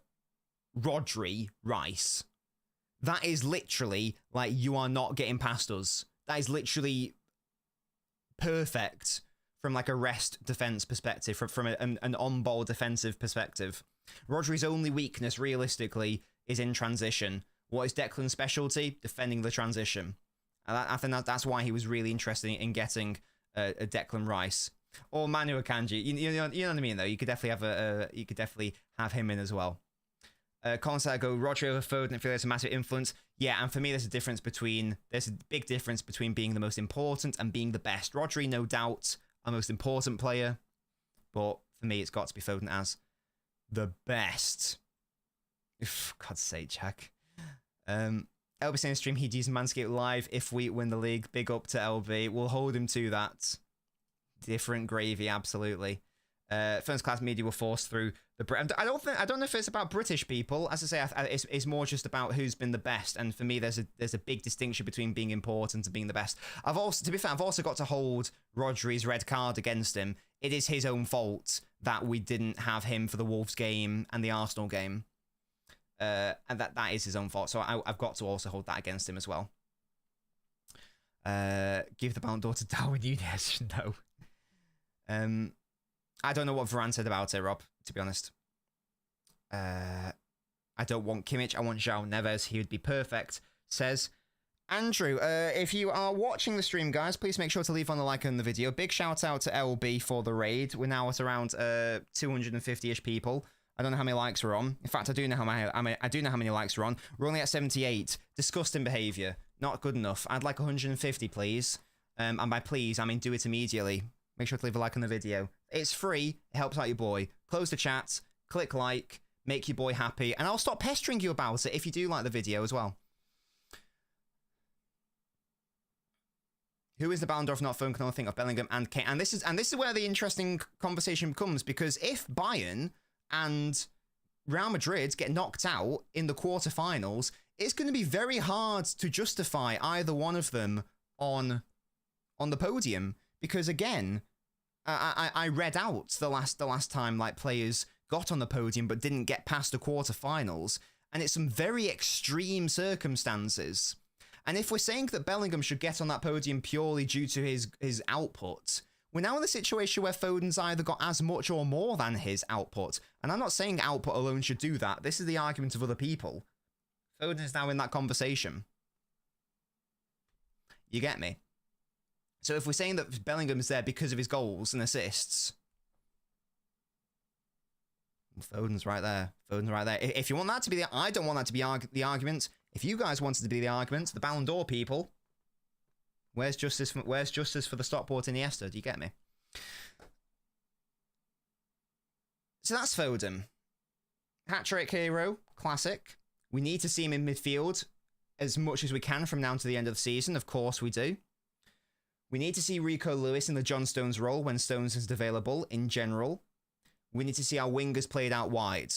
Rice? That is literally like, you are not getting past us. That is literally perfect from like a rest defense perspective, from an on-ball defensive perspective. Rodri's only weakness, realistically, is in transition. What is Declan's specialty? Defending the transition. And I think that's why he was really interested in getting a Declan Rice or Manu Akanji. You know what I mean, though. You could definitely have him in as well. Colin said, I go Rodri over Foden. I feel there's a massive influence. Yeah, and for me, there's a big difference between being the most important and being the best. Rodri, no doubt, our most important player, but for me, it's got to be Foden as the best. God's sake, Jack. LB saying stream he'd use Manscaped Live if we win the league. Big up to LB. We'll hold him to that. Different gravy, absolutely. First class media were forced through the. I don't know if it's about British people. As I say, it's more just about who's been the best. And for me, there's a big distinction between being important and being the best. To be fair, I've also got to hold Rodri's red card against him. It is his own fault that we didn't have him for the Wolves game and the Arsenal game. And that is his own fault. So I've got to also hold that against him as well. Give the Ballon d'Or to Darwin Núñez. No. I don't know what Varane said about it, Rob, to be honest. I don't want Kimmich. I want João Neves. He would be perfect, says Andrew. If you are watching the stream, guys, please make sure to leave on the like on the video. Big shout out to LB for the raid. We're now at around 250-ish people. I don't know how many likes we're on. In fact, I do know how many likes we're on. We're only at 78. Disgusting behaviour. Not good enough. I'd like 150, please. And by please, I mean do it immediately. Make sure to leave a like on the video. It's free. It helps out your boy. Close the chat. Click like. Make your boy happy. And I'll stop pestering you about it if you do like the video as well. Who is the Ballon d'Or if not Foden? Can only think of Bellingham and Kane. And this is where the interesting conversation comes, because if Bayern and Real Madrid get knocked out in the quarterfinals, it's going to be very hard to justify either one of them on the podium, because again, I read out the last time like players got on the podium but didn't get past the quarterfinals, and it's some very extreme circumstances. And if we're saying that Bellingham should get on that podium purely due to his output, we're now in the situation where Foden's either got as much or more than his output. And I'm not saying output alone should do that. This is the argument of other people. Foden is now in that conversation. You get me? So if we're saying that Bellingham's there because of his goals and assists, Foden's right there. Foden's right there. If you want that to be I don't want that to be the argument. If you guys wanted to be the argument, the Ballon d'Or people, where's justice for the Stockport Iniesta? Do you get me? So that's Foden. Hat-trick hero, classic. We need to see him in midfield as much as we can from now to the end of the season. Of course we do. We need to see Rico Lewis in the John Stones role when Stones is available in general. We need to see our wingers played out wide.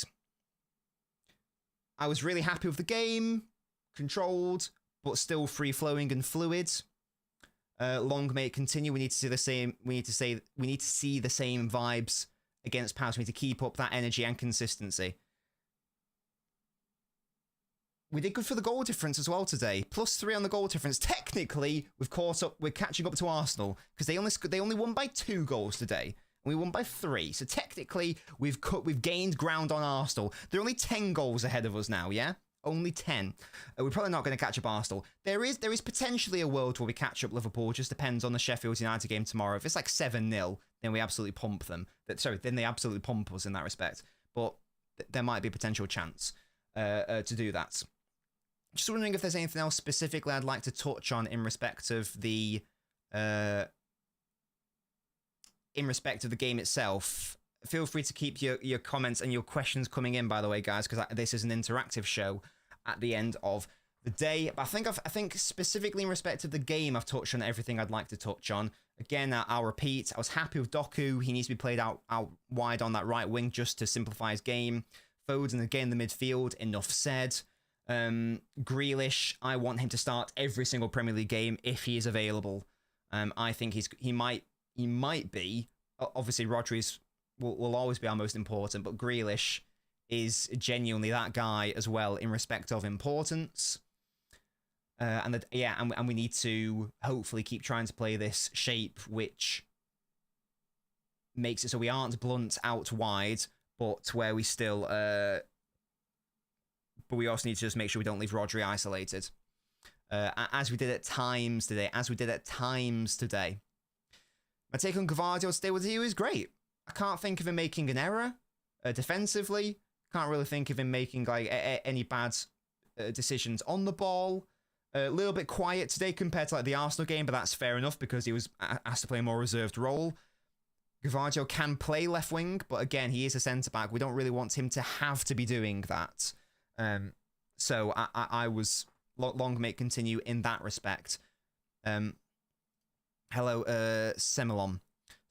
I was really happy with the game. Controlled, but still free-flowing and fluid. Long may it continue. We need to see the same. We need to see the same vibes against Palace. We need to keep up that energy and consistency. We did good for the goal difference as well today. +3 on the goal difference. Technically, we've caught up. We're catching up to Arsenal because they only won by 2 goals today. And we won by 3. So technically, we've gained ground on Arsenal. They're only 10 goals ahead of us now. Yeah, only 10. We're probably not going to catch up Arsenal. There is potentially a world where we catch up Liverpool. Just depends on the Sheffield United game tomorrow. If it's like 7-0, then we absolutely pump them. Then they absolutely pump us in that respect. But there might be a potential chance to do that. Just wondering if there's anything else specifically I'd like to touch on in respect of the game itself. Feel free to keep your comments and your questions coming in, by the way, guys, because this is an interactive show at the end of the day. But I think specifically in respect of the game, I've touched on everything I'd like to touch on. Again, I'll repeat, I was happy with Doku. He needs to be played out wide on that right wing just to simplify his game. Foden, again, the midfield, enough said. Grealish, I want him to start every single Premier League game if he is available. I think he might be. Obviously, Rodri's will always be our most important, but Grealish is genuinely that guy as well in respect of importance. And we need to hopefully keep trying to play this shape, which makes it so we aren't blunt out wide, but where we still. But we also need to just make sure we don't leave Rodri isolated. As we did at times today. My take on Gvardiol today with you is great. I can't think of him making an error defensively. Can't really think of him making like any bad decisions on the ball. A little bit quiet today compared to like the Arsenal game, but that's fair enough because he was asked to play a more reserved role. Gvardiol can play left wing, but again, he is a centre-back. We don't really want him to have to be doing that. So I was long may it continue in that respect. Hello, Semilon.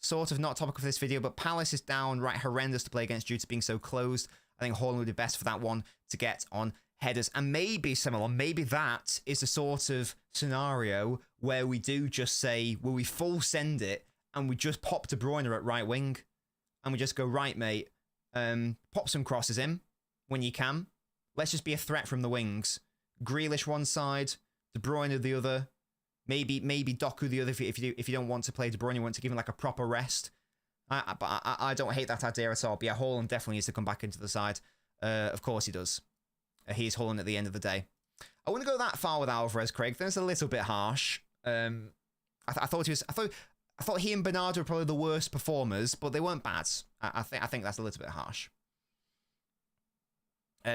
Sort of not topic of this video, but Palace is downright horrendous to play against due to being so closed. I think Haaland would be best for that one to get on headers. And maybe, Semilon, maybe that is the sort of scenario where we do just say, where we full send it and we just pop De Bruyne at right wing and we just go, right, mate, pop some crosses in when you can. Let's just be a threat from the wings. Grealish one side, De Bruyne the other. Maybe Doku the other if you don't want to play De Bruyne, you want to give him like a proper rest. But I don't hate that idea at all. But yeah, Haaland definitely needs to come back into the side. Of course he does. He's Haaland at the end of the day. I wouldn't go that far with Alvarez, Craig. That's a little bit harsh. I thought he and Bernardo were probably the worst performers, but they weren't bad. I think that's a little bit harsh.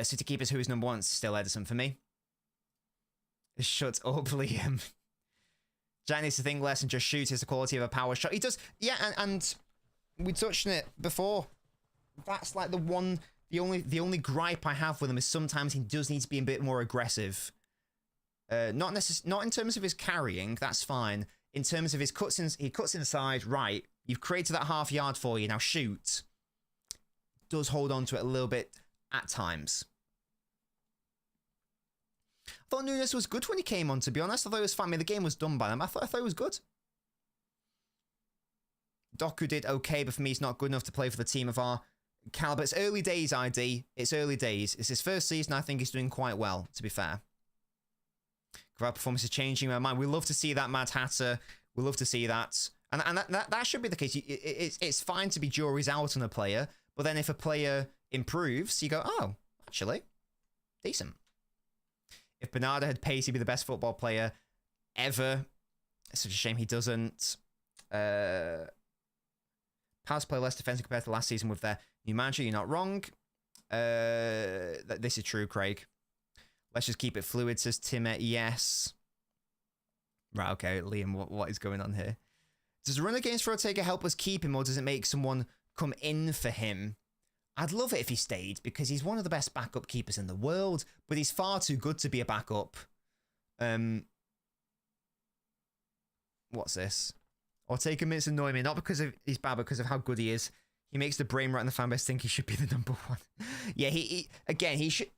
City keepers who is number 1 still Ederson for me. Shut up, Liam. Jack needs to think less and just shoot is the quality of a power shot. He does, yeah, and we touched on it before. That's like the only gripe I have with him is sometimes he does need to be a bit more aggressive. Not in terms of his carrying, that's fine. In terms of his he cuts inside, right, you've created that half yard for you, now shoot. Does hold on to it a little bit at times. I thought Nunes was good when he came on, to be honest. I thought it was fine. I mean, the game was done by them. I thought it was good. Doku did okay, but for me, he's not good enough to play for the team of our caliber. It's early days, ID. It's early days. It's his first season. I think he's doing quite well, to be fair. Our performance is changing my mind. We love to see that, Mad Hatter. We love to see that. And that should be the case. It's fine to be juries out on a player, but then if a player improves, you go, oh, actually, decent. If Bernardo had pace, he'd be the best football player ever. It's such a shame he doesn't. Palace play less defensive compared to last season with their new manager. You're not wrong. This is true, Craig. Let's just keep it fluid, says Timmer. Yes. Right, okay, Liam, what is going on here? Does a run against Ortega help us keep him, or does it make someone come in for him? I'd love it if he stayed, because he's one of the best backup keepers in the world, but he's far too good to be a backup. What's this? Ortega minutes annoy me, not because he's bad, but because of how good he is. He makes the brain rot and the fan base think he should be the number 1. Yeah, he should.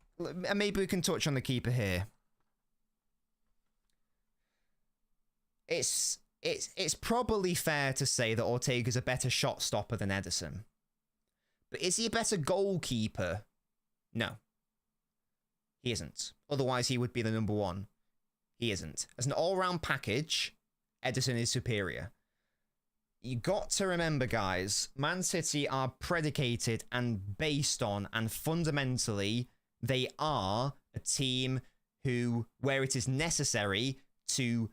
Maybe we can touch on the keeper here. It's it's probably fair to say that Ortega's a better shot stopper than Ederson. But is he a better goalkeeper? No. He isn't. Otherwise, he would be the number one. He isn't. As an all-round package, Ederson is superior. You got to remember, guys, Man City are predicated and based on, and fundamentally, they are a team where it is necessary to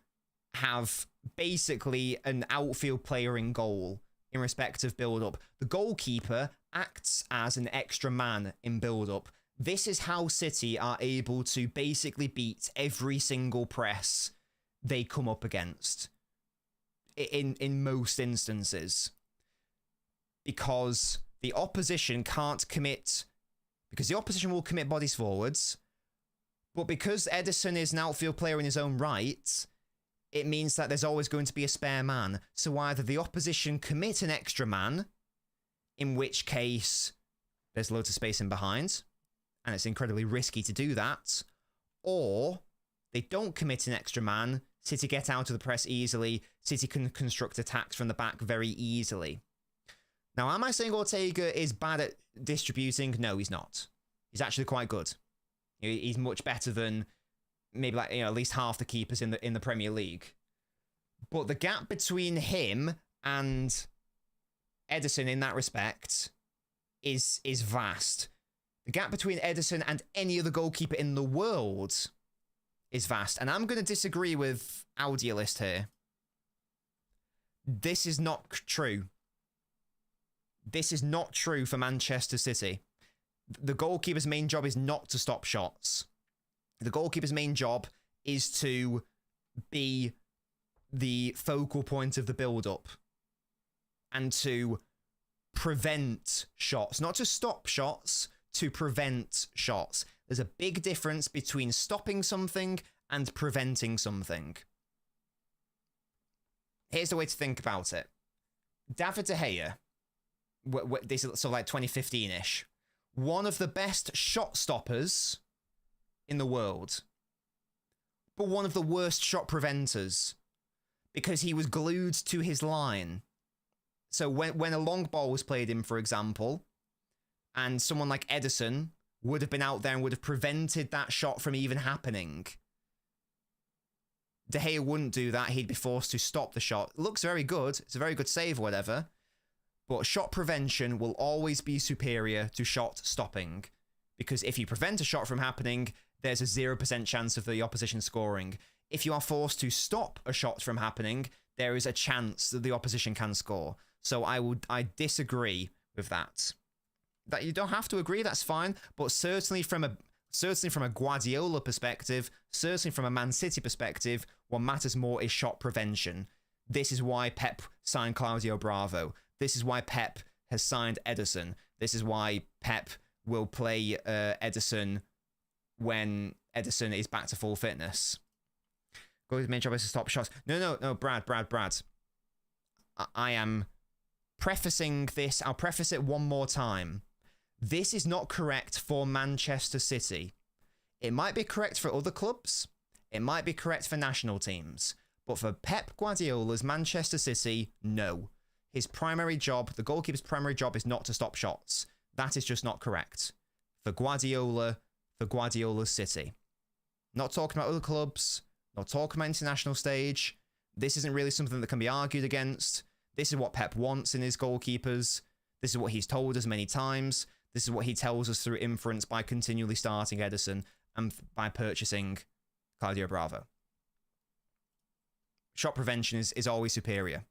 have basically an outfield player in goal in respect of build-up. The goalkeeper acts as an extra man in build-up. This is how City are able to basically beat every single press they come up against in most instances. Because the opposition can't commit... Because the opposition will commit bodies forwards, but because Ederson is an outfield player in his own right, it means that there's always going to be a spare man. So either the opposition commit an extra man, in which case there's loads of space in behind, and it's incredibly risky to do that, or they don't commit an extra man, City get out of the press easily, City can construct attacks from the back very easily. Now, am I saying Ortega is bad at distributing? No, he's not. He's actually quite good. He's much better than maybe like, at least half the keepers in the Premier League. But the gap between him and Ederson in that respect is vast. The gap between Ederson and any other goalkeeper in the world is vast. And I'm going to disagree with Audialist here. This is not true. This is not true for Manchester City. The goalkeeper's main job is not to stop shots. The goalkeeper's main job is to be the focal point of the build-up and to prevent shots. Not to stop shots, to prevent shots. There's a big difference between stopping something and preventing something. Here's the way to think about it. David De Gea, this is sort of like 2015-ish, one of the best shot stoppers in the world, but one of the worst shot preventers because he was glued to his line. So when a long ball was played in, for example, and someone like Ederson would have been out there and would have prevented that shot from even happening, De Gea wouldn't do that. He'd be forced to stop the shot. It looks very good. It's a very good save or whatever. But shot prevention will always be superior to shot stopping. Because if you prevent a shot from happening, there's a 0% chance of the opposition scoring. If you are forced to stop a shot from happening, there is a chance that the opposition can score. So I disagree with that. That you don't have to agree, that's fine. But certainly from a Guardiola perspective, certainly from a Man City perspective, what matters more is shot prevention. This is why Pep signed Claudio Bravo. This is why Pep has signed Ederson. This is why Pep will play Ederson when Ederson is back to full fitness. Goalie's main job is to stop shots. No, Brad. I am prefacing this. I'll preface it one more time. This is not correct for Manchester City. It might be correct for other clubs. It might be correct for national teams. But for Pep Guardiola's Manchester City, no. His primary job, the goalkeeper's primary job, is not to stop shots. That is just not correct. For Guardiola, for Guardiola's City. Not talking about other clubs, not talking about international stage. This isn't really something that can be argued against. This is what Pep wants in his goalkeepers. This is what he's told us many times. This is what he tells us through inference by continually starting Ederson and by purchasing Claudio Bravo. Shot prevention is always superior.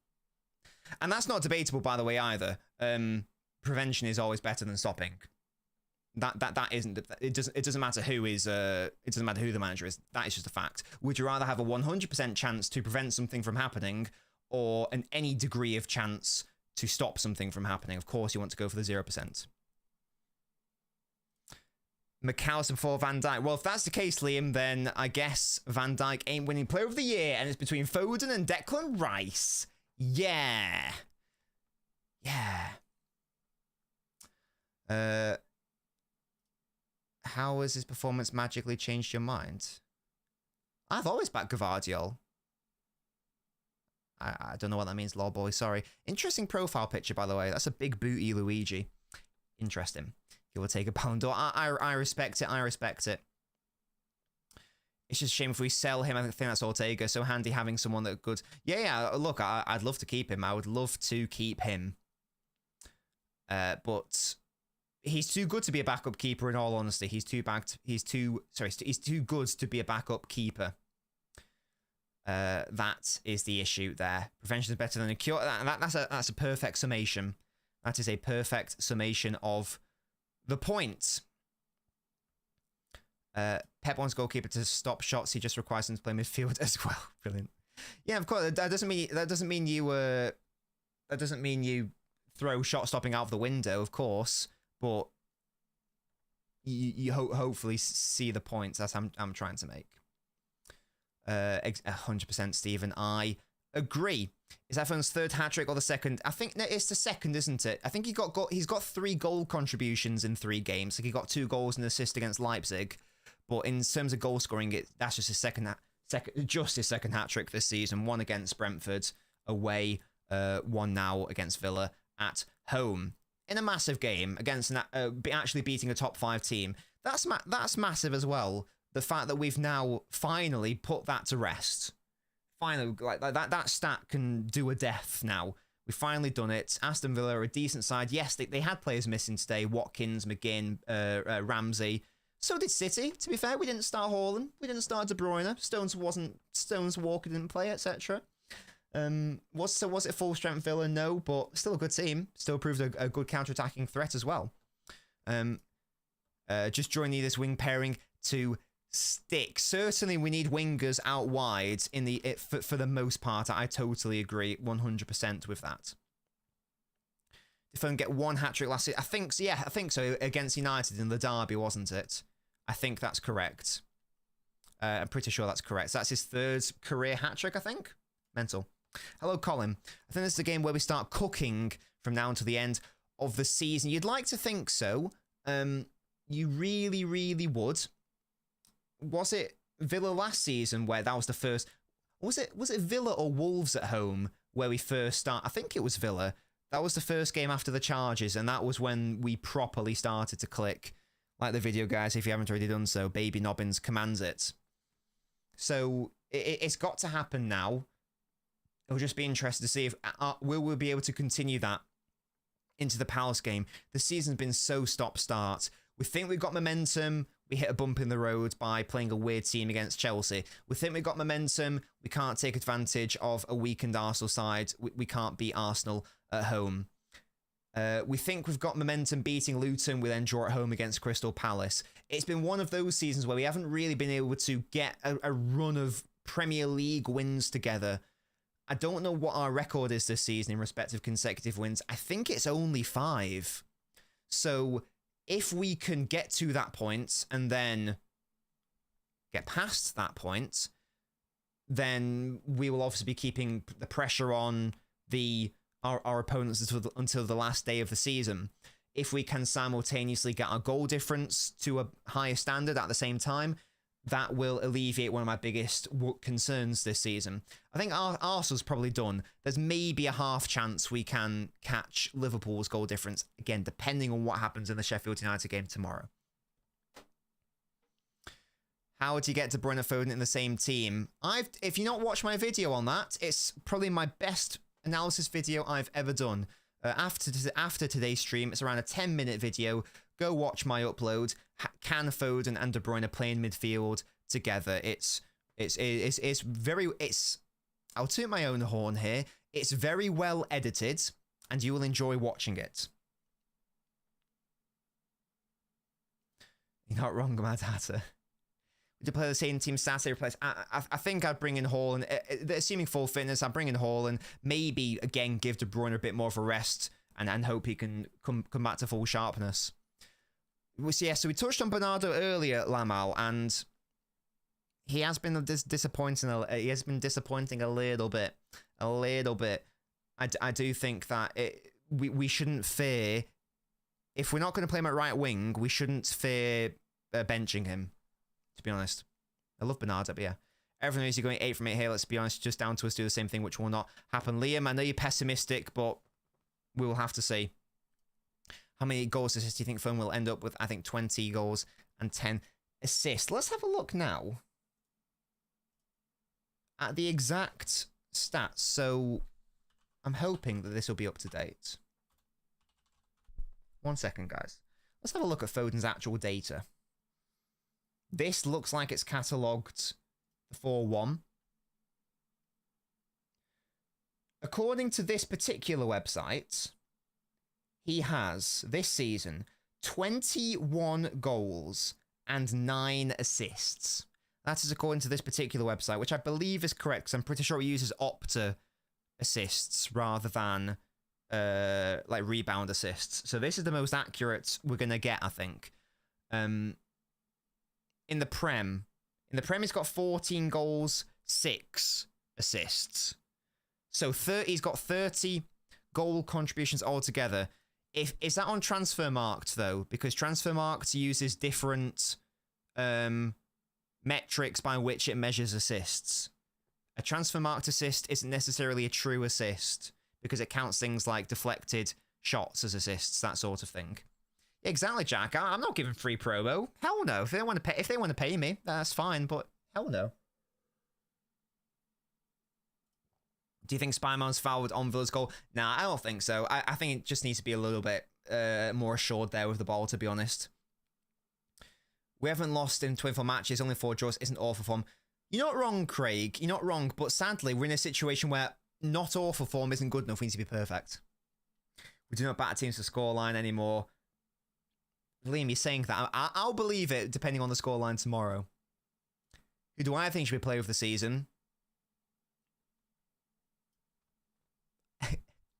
And that's not debatable, by the way, either. Prevention is always better than stopping. That isn't. It doesn't matter who is. It doesn't matter who the manager is. That is just a fact. Would you rather have a 100% chance to prevent something from happening, or any degree of chance to stop something from happening? Of course, you want to go for the 0%. McAllister before Van Dijk. Well, if that's the case, Liam, then I guess Van Dijk ain't winning Player of the Year, and it's between Foden and Declan Rice. Yeah. How has his performance magically changed your mind? I've always backed Gvardiol. I don't know what that means, lol boy. Sorry. Interesting profile picture, by the way. That's a big booty Luigi. Interesting. He will take a Ballon d'Or. I respect it. I respect it. It's just a shame if we sell him. I think that's Ortega. So handy having someone that good. Yeah. Look, I'd love to keep him. I would love to keep him. But he's too good to be a backup keeper. In all honesty, he's too good to be a backup keeper. That is the issue there. Prevention is better than a cure. That's a perfect summation. That is a perfect summation of the points. Pep wants goalkeeper to stop shots. He just requires him to play midfield as well. Brilliant. Yeah, of course. That doesn't mean you throw shot stopping out of the window, of course. But you hopefully see the points that I'm trying to make. 100% Stephen. I agree. Is that F1's third hat trick or the second? I think it's the second, isn't it? I think he's got 3 goal contributions in 3 games. Like he got 2 goals and an assist against Leipzig, but in terms of goal scoring, that's just his second hat trick this season. 1 against Brentford away, 1 now against Villa at home in a massive game against actually beating a top 5 team. That's massive as well. The fact that we've now finally put that to rest. Finally, like that stat can do a death now. We've finally done it. Aston Villa are a decent side. Yes, they had players missing today. Watkins, McGinn, Ramsey. So did City, to be fair. We didn't start Haaland. We didn't start De Bruyne. Stones Walker didn't play, etc. Was it full strength Villa? No, but still a good team. Still proved a good counter-attacking threat as well. Just joining this wing pairing to stick. Certainly we need wingers out wide for the most part. I totally agree 100% with that. Did Foden get 1 hat-trick last season? I think so against United in the derby, wasn't it? I think that's correct. I'm pretty sure that's correct. So that's his 3rd career hat-trick, I think. Mental. Hello, Colin. I think this is the game where we start cooking from now until the end of the season. You'd like to think so. You really, really would. Was it Villa last season where that was the first? Was it Villa or Wolves at home where we first start? I think it was Villa. That was the first game after the charges, and that was when we properly started to click. Like the video, guys, if you haven't already done so, Baby Nobbins commands it. So it's got to happen now. It'll just be interesting to see if will we be able to continue that into the Palace game. The season's been so stop-start. We think we've got momentum. We hit a bump in the road by playing a weird team against Chelsea. We think we've got momentum. We can't take advantage of a weakened Arsenal side. We can't beat Arsenal at home. We think we've got momentum beating Luton. We then draw at home against Crystal Palace. It's been one of those seasons where we haven't really been able to get a run of Premier League wins together. I don't know what our record is this season in respect of consecutive wins. I think it's only 5. So if we can get to that point and then get past that point, then we will obviously be keeping the pressure on our opponents until the last day of the season. If we can simultaneously get our goal difference to a higher standard at the same time, that will alleviate one of my biggest concerns this season. I think Arsenal's probably done. There's maybe a half chance we can catch Liverpool's goal difference, again, depending on what happens in the Sheffield United game tomorrow. How would you get De Bruyne and Foden in the same team? If you not watched my video on that, it's probably my best analysis video I've ever done. After today's stream, it's around a 10-minute video. Go watch my upload. Can Foden and De Bruyne play in midfield together? I'll toot my own horn here. It's very well edited, and you will enjoy watching it. You're not wrong, Mad Hatter. Would you play the same team Saturday? Replace? I think I'd bring in Haaland. Assuming full fitness, I'd bring in Haaland. Maybe again give De Bruyne a bit more of a rest and hope he can come back to full sharpness. So we touched on Bernardo earlier, Lamal, and he has been disappointing. He has been disappointing a little bit. I do think that we shouldn't fear, if we're not going to play him at right wing, we shouldn't fear benching him. To be honest, I love Bernardo, but yeah. Everyone knows you're going 8 from 8 here. Let's be honest, just down to us to do the same thing, which will not happen. Liam, I know you're pessimistic, but we will have to see. How many goals assists do you think Phone will end up with? I think 20 goals and 10 assists. Let's have a look now at the exact stats. So I'm hoping that this will be up to date. 1 second, guys. Let's have a look at Foden's actual data. This looks like it's catalogued the 4-1. According to this particular website, he has, this season, 21 goals and 9 assists. That is according to this particular website, which I believe is correct, because I'm pretty sure it uses Opta assists rather than like rebound assists. So this is the most accurate we're going to get, I think. In the Prem, he's got 14 goals, 6 assists. So he's got 30 goal contributions altogether. Is that on Transfermarkt, though? Because Transfermarkt uses different metrics by which it measures assists. A Transfermarkt assist isn't necessarily a true assist because it counts things like deflected shots as assists, that sort of thing. Exactly, Jack. I'm not giving free promo. Hell no. If they want to pay me, that's fine. But hell no. Do you think Spiderman's fouled on Villa's goal? Nah, I don't think so. I think it just needs to be a little bit more assured there with the ball, to be honest. We haven't lost in 24 matches, only 4 draws. Isn't awful form. You're not wrong, Craig. You're not wrong. But sadly, we're in a situation where not awful form isn't good enough. We need to be perfect. We do not batter teams for scoreline anymore. Liam, you're saying that. I'll believe it, depending on the scoreline tomorrow. Who do I think should be player of the season?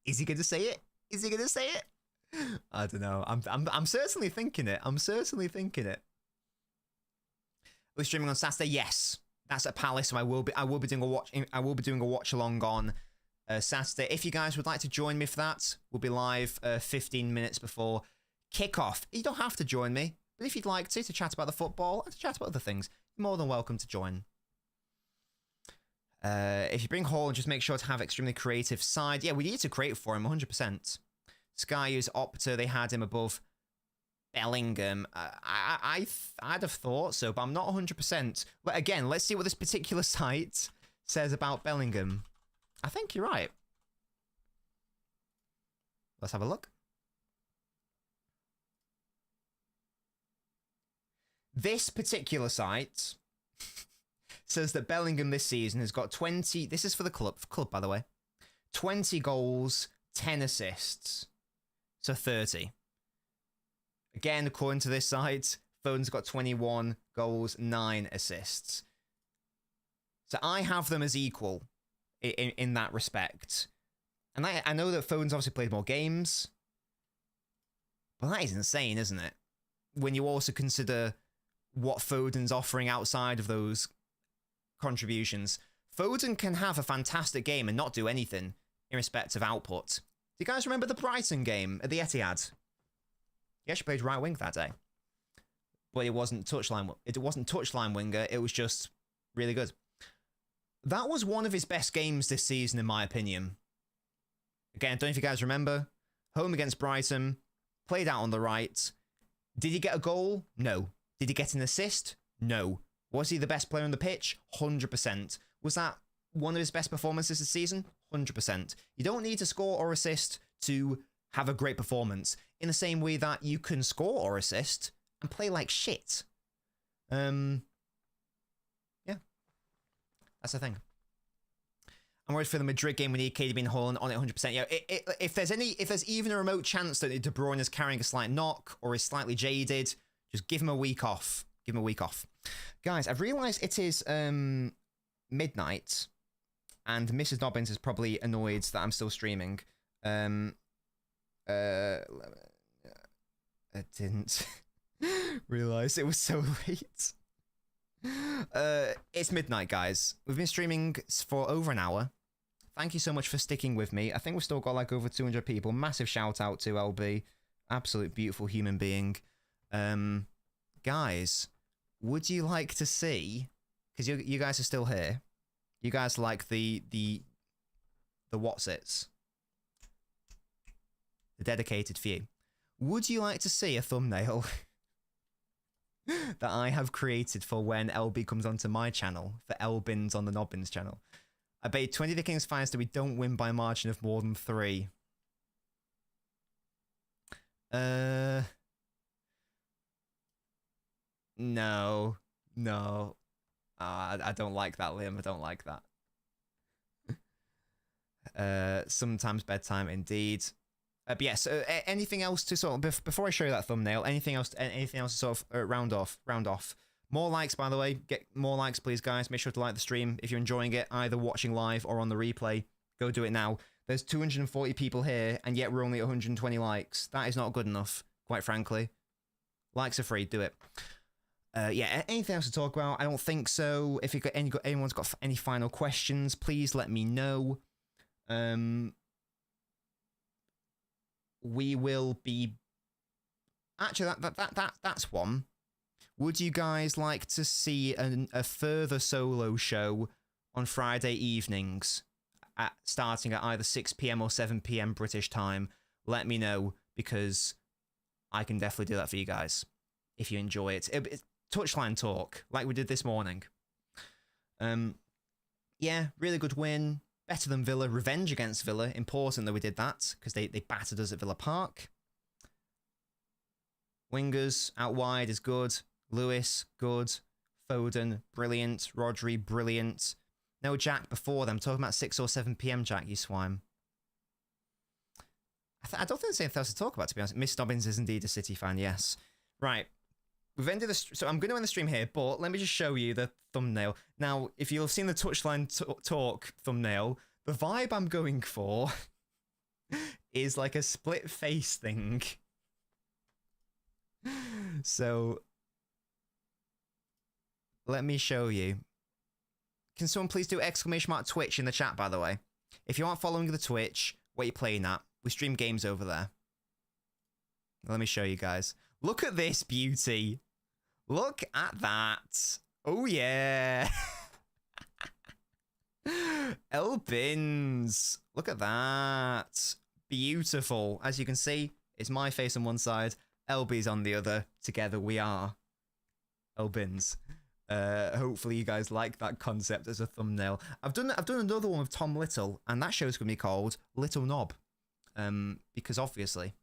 Is he going to say it? Is he going to say it? I don't know. I'm certainly thinking it. I'm certainly thinking it. We're streaming on Saturday. Yes, that's at Palace. So I will be doing a watch along on Saturday. If you guys would like to join me for that, we'll be live 15 minutes before kickoff. You don't have to join me, but if you'd like to chat about the football and to chat about other things, you're more than welcome to join. If you bring Hall, just make sure to have extremely creative side. Yeah, we need to create for him 100%. Sky use Opta. They had him above Bellingham. I'd have thought so, but I'm not 100%. But again, let's see what this particular site says about Bellingham. I think you're right. Let's have a look. This particular site says that Bellingham this season has got 20... This is for the club, by the way. 20 goals, 10 assists. So 30. Again, according to this site, Foden's got 21 goals, 9 assists. So I have them as equal in that respect. And I know that Foden's obviously played more games. But that is insane, isn't it? When you also consider what Foden's offering outside of those contributions. Foden can have a fantastic game and not do anything in respect of output. Do you guys remember the Brighton game at the Etihad? He actually played right wing that day. But it wasn't touchline winger, it was just really good. That was one of his best games this season, in my opinion. Again, I don't know if you guys remember. Home against Brighton, played out on the right. Did he get a goal? No. Did he get an assist? No. Was he the best player on the pitch? 100%. Was that one of his best performances this season? 100%. You don't need to score or assist to have a great performance. In the same way that you can score or assist and play like shit. Yeah. That's the thing. I'm worried for the Madrid game. We need KDB and Haaland on it 100%. Yeah, if there's even a remote chance that De Bruyne is carrying a slight knock or is slightly jaded, just give him a week off. Give him a week off. Guys, I've realised it is midnight, and Mrs. Nobbins is probably annoyed that I'm still streaming. I didn't realise it was so late. It's midnight, guys. We've been streaming for over an hour. Thank you so much for sticking with me. I think we've still got like over 200 people. Massive shout out to LB. Absolute beautiful human being. Guys, would you like to see because you guys are still here. You guys like the what's-its. The dedicated few. Would you like to see a thumbnail that I have created for when LB comes onto my channel, for LBins on the Nobbins channel? I bet 20 of the King's finest that we don't win by a margin of more than 3. No. No. I don't like that, Liam. I don't like that. Sometimes bedtime, indeed. But yeah, so anything else to sort of, before I show you that thumbnail, anything else to sort of round off? More likes, by the way. Get more likes, please, guys. Make sure to like the stream if you're enjoying it, either watching live or on the replay. Go do it now. There's 240 people here, and yet we're only at 120 likes. That is not good enough, quite frankly. Likes are free. Do it. Yeah, anything else to talk about? I don't think so. If anyone's got any final questions, please let me know. We will be... Actually, that's one. Would you guys like to see a further solo show on Friday evenings, starting at either 6 PM or 7 PM British time? Let me know, because I can definitely do that for you guys if you enjoy it. It's touchline talk, like we did this morning. Yeah, really good win. Better than Villa. Revenge against Villa. Important that we did that, because they battered us at Villa Park. Wingers out wide is good. Lewis, good. Foden, brilliant. Rodri, brilliant. No Jack before them. Talking about 6 or 7 PM Jack, you swine. I don't think there's anything else to talk about, to be honest. Miss Dobbins is indeed a City fan, yes. Right. We've ended the... So I'm going to end the stream here, but let me just show you the thumbnail. Now, if you've seen the touchline talk thumbnail, the vibe I'm going for is like a split face thing. So, let me show you. Can someone please do !Twitch in the chat, by the way? If you aren't following the Twitch, what are you playing at? We stream games over there. Let me show you guys. Look at this beauty. Look at that. Oh, yeah. LBins. Look at that. Beautiful. As you can see, it's my face on one side, LB's on the other. Together we are LBins. Hopefully you guys like that concept as a thumbnail. I've done another one with Tom Little, and that show's gonna be called Little Knob. Because obviously.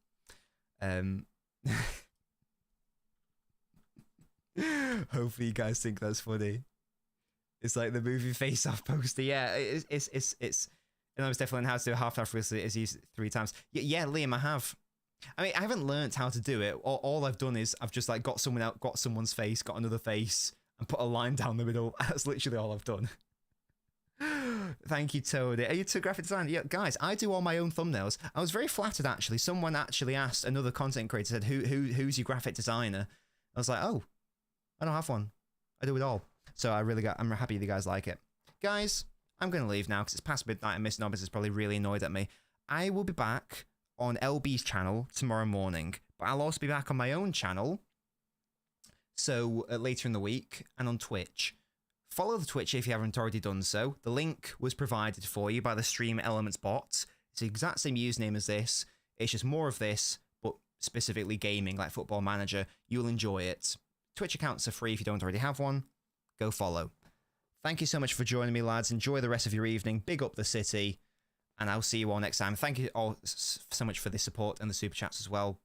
Hopefully you guys think that's funny. It's like the movie Face Off poster. Yeah, it's and I was definitely learning how to do a half is used 3 times. Yeah, Liam, I have. I mean, I haven't learnt how to do it. All I've done is I've just like got someone out, got someone's face, got another face, and put a line down the middle. That's literally all I've done. Thank you, Toad. Are you to graphic design? Yeah, guys, I do all my own thumbnails. I was very flattered, actually. Someone actually asked, another content creator said, who's your graphic designer? I was like, oh, I don't have one. I do it all. So I'm happy you guys like it. Guys, I'm going to leave now because it's past midnight and Miss Nobbins is probably really annoyed at me. I will be back on LB's channel tomorrow morning, but I'll also be back on my own channel, so later in the week, and on Twitch. Follow the Twitch if you haven't already done so. The link was provided for you by the Stream Elements bot. It's the exact same username as this. It's just more of this, but specifically gaming, like Football Manager. You'll enjoy it. Twitch accounts are free if you don't already have one. Go follow. Thank you so much for joining me, lads. Enjoy the rest of your evening. Big up the city. And I'll see you all next time. Thank you all so much for the support and the super chats as well.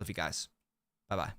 Love you guys. Bye-bye.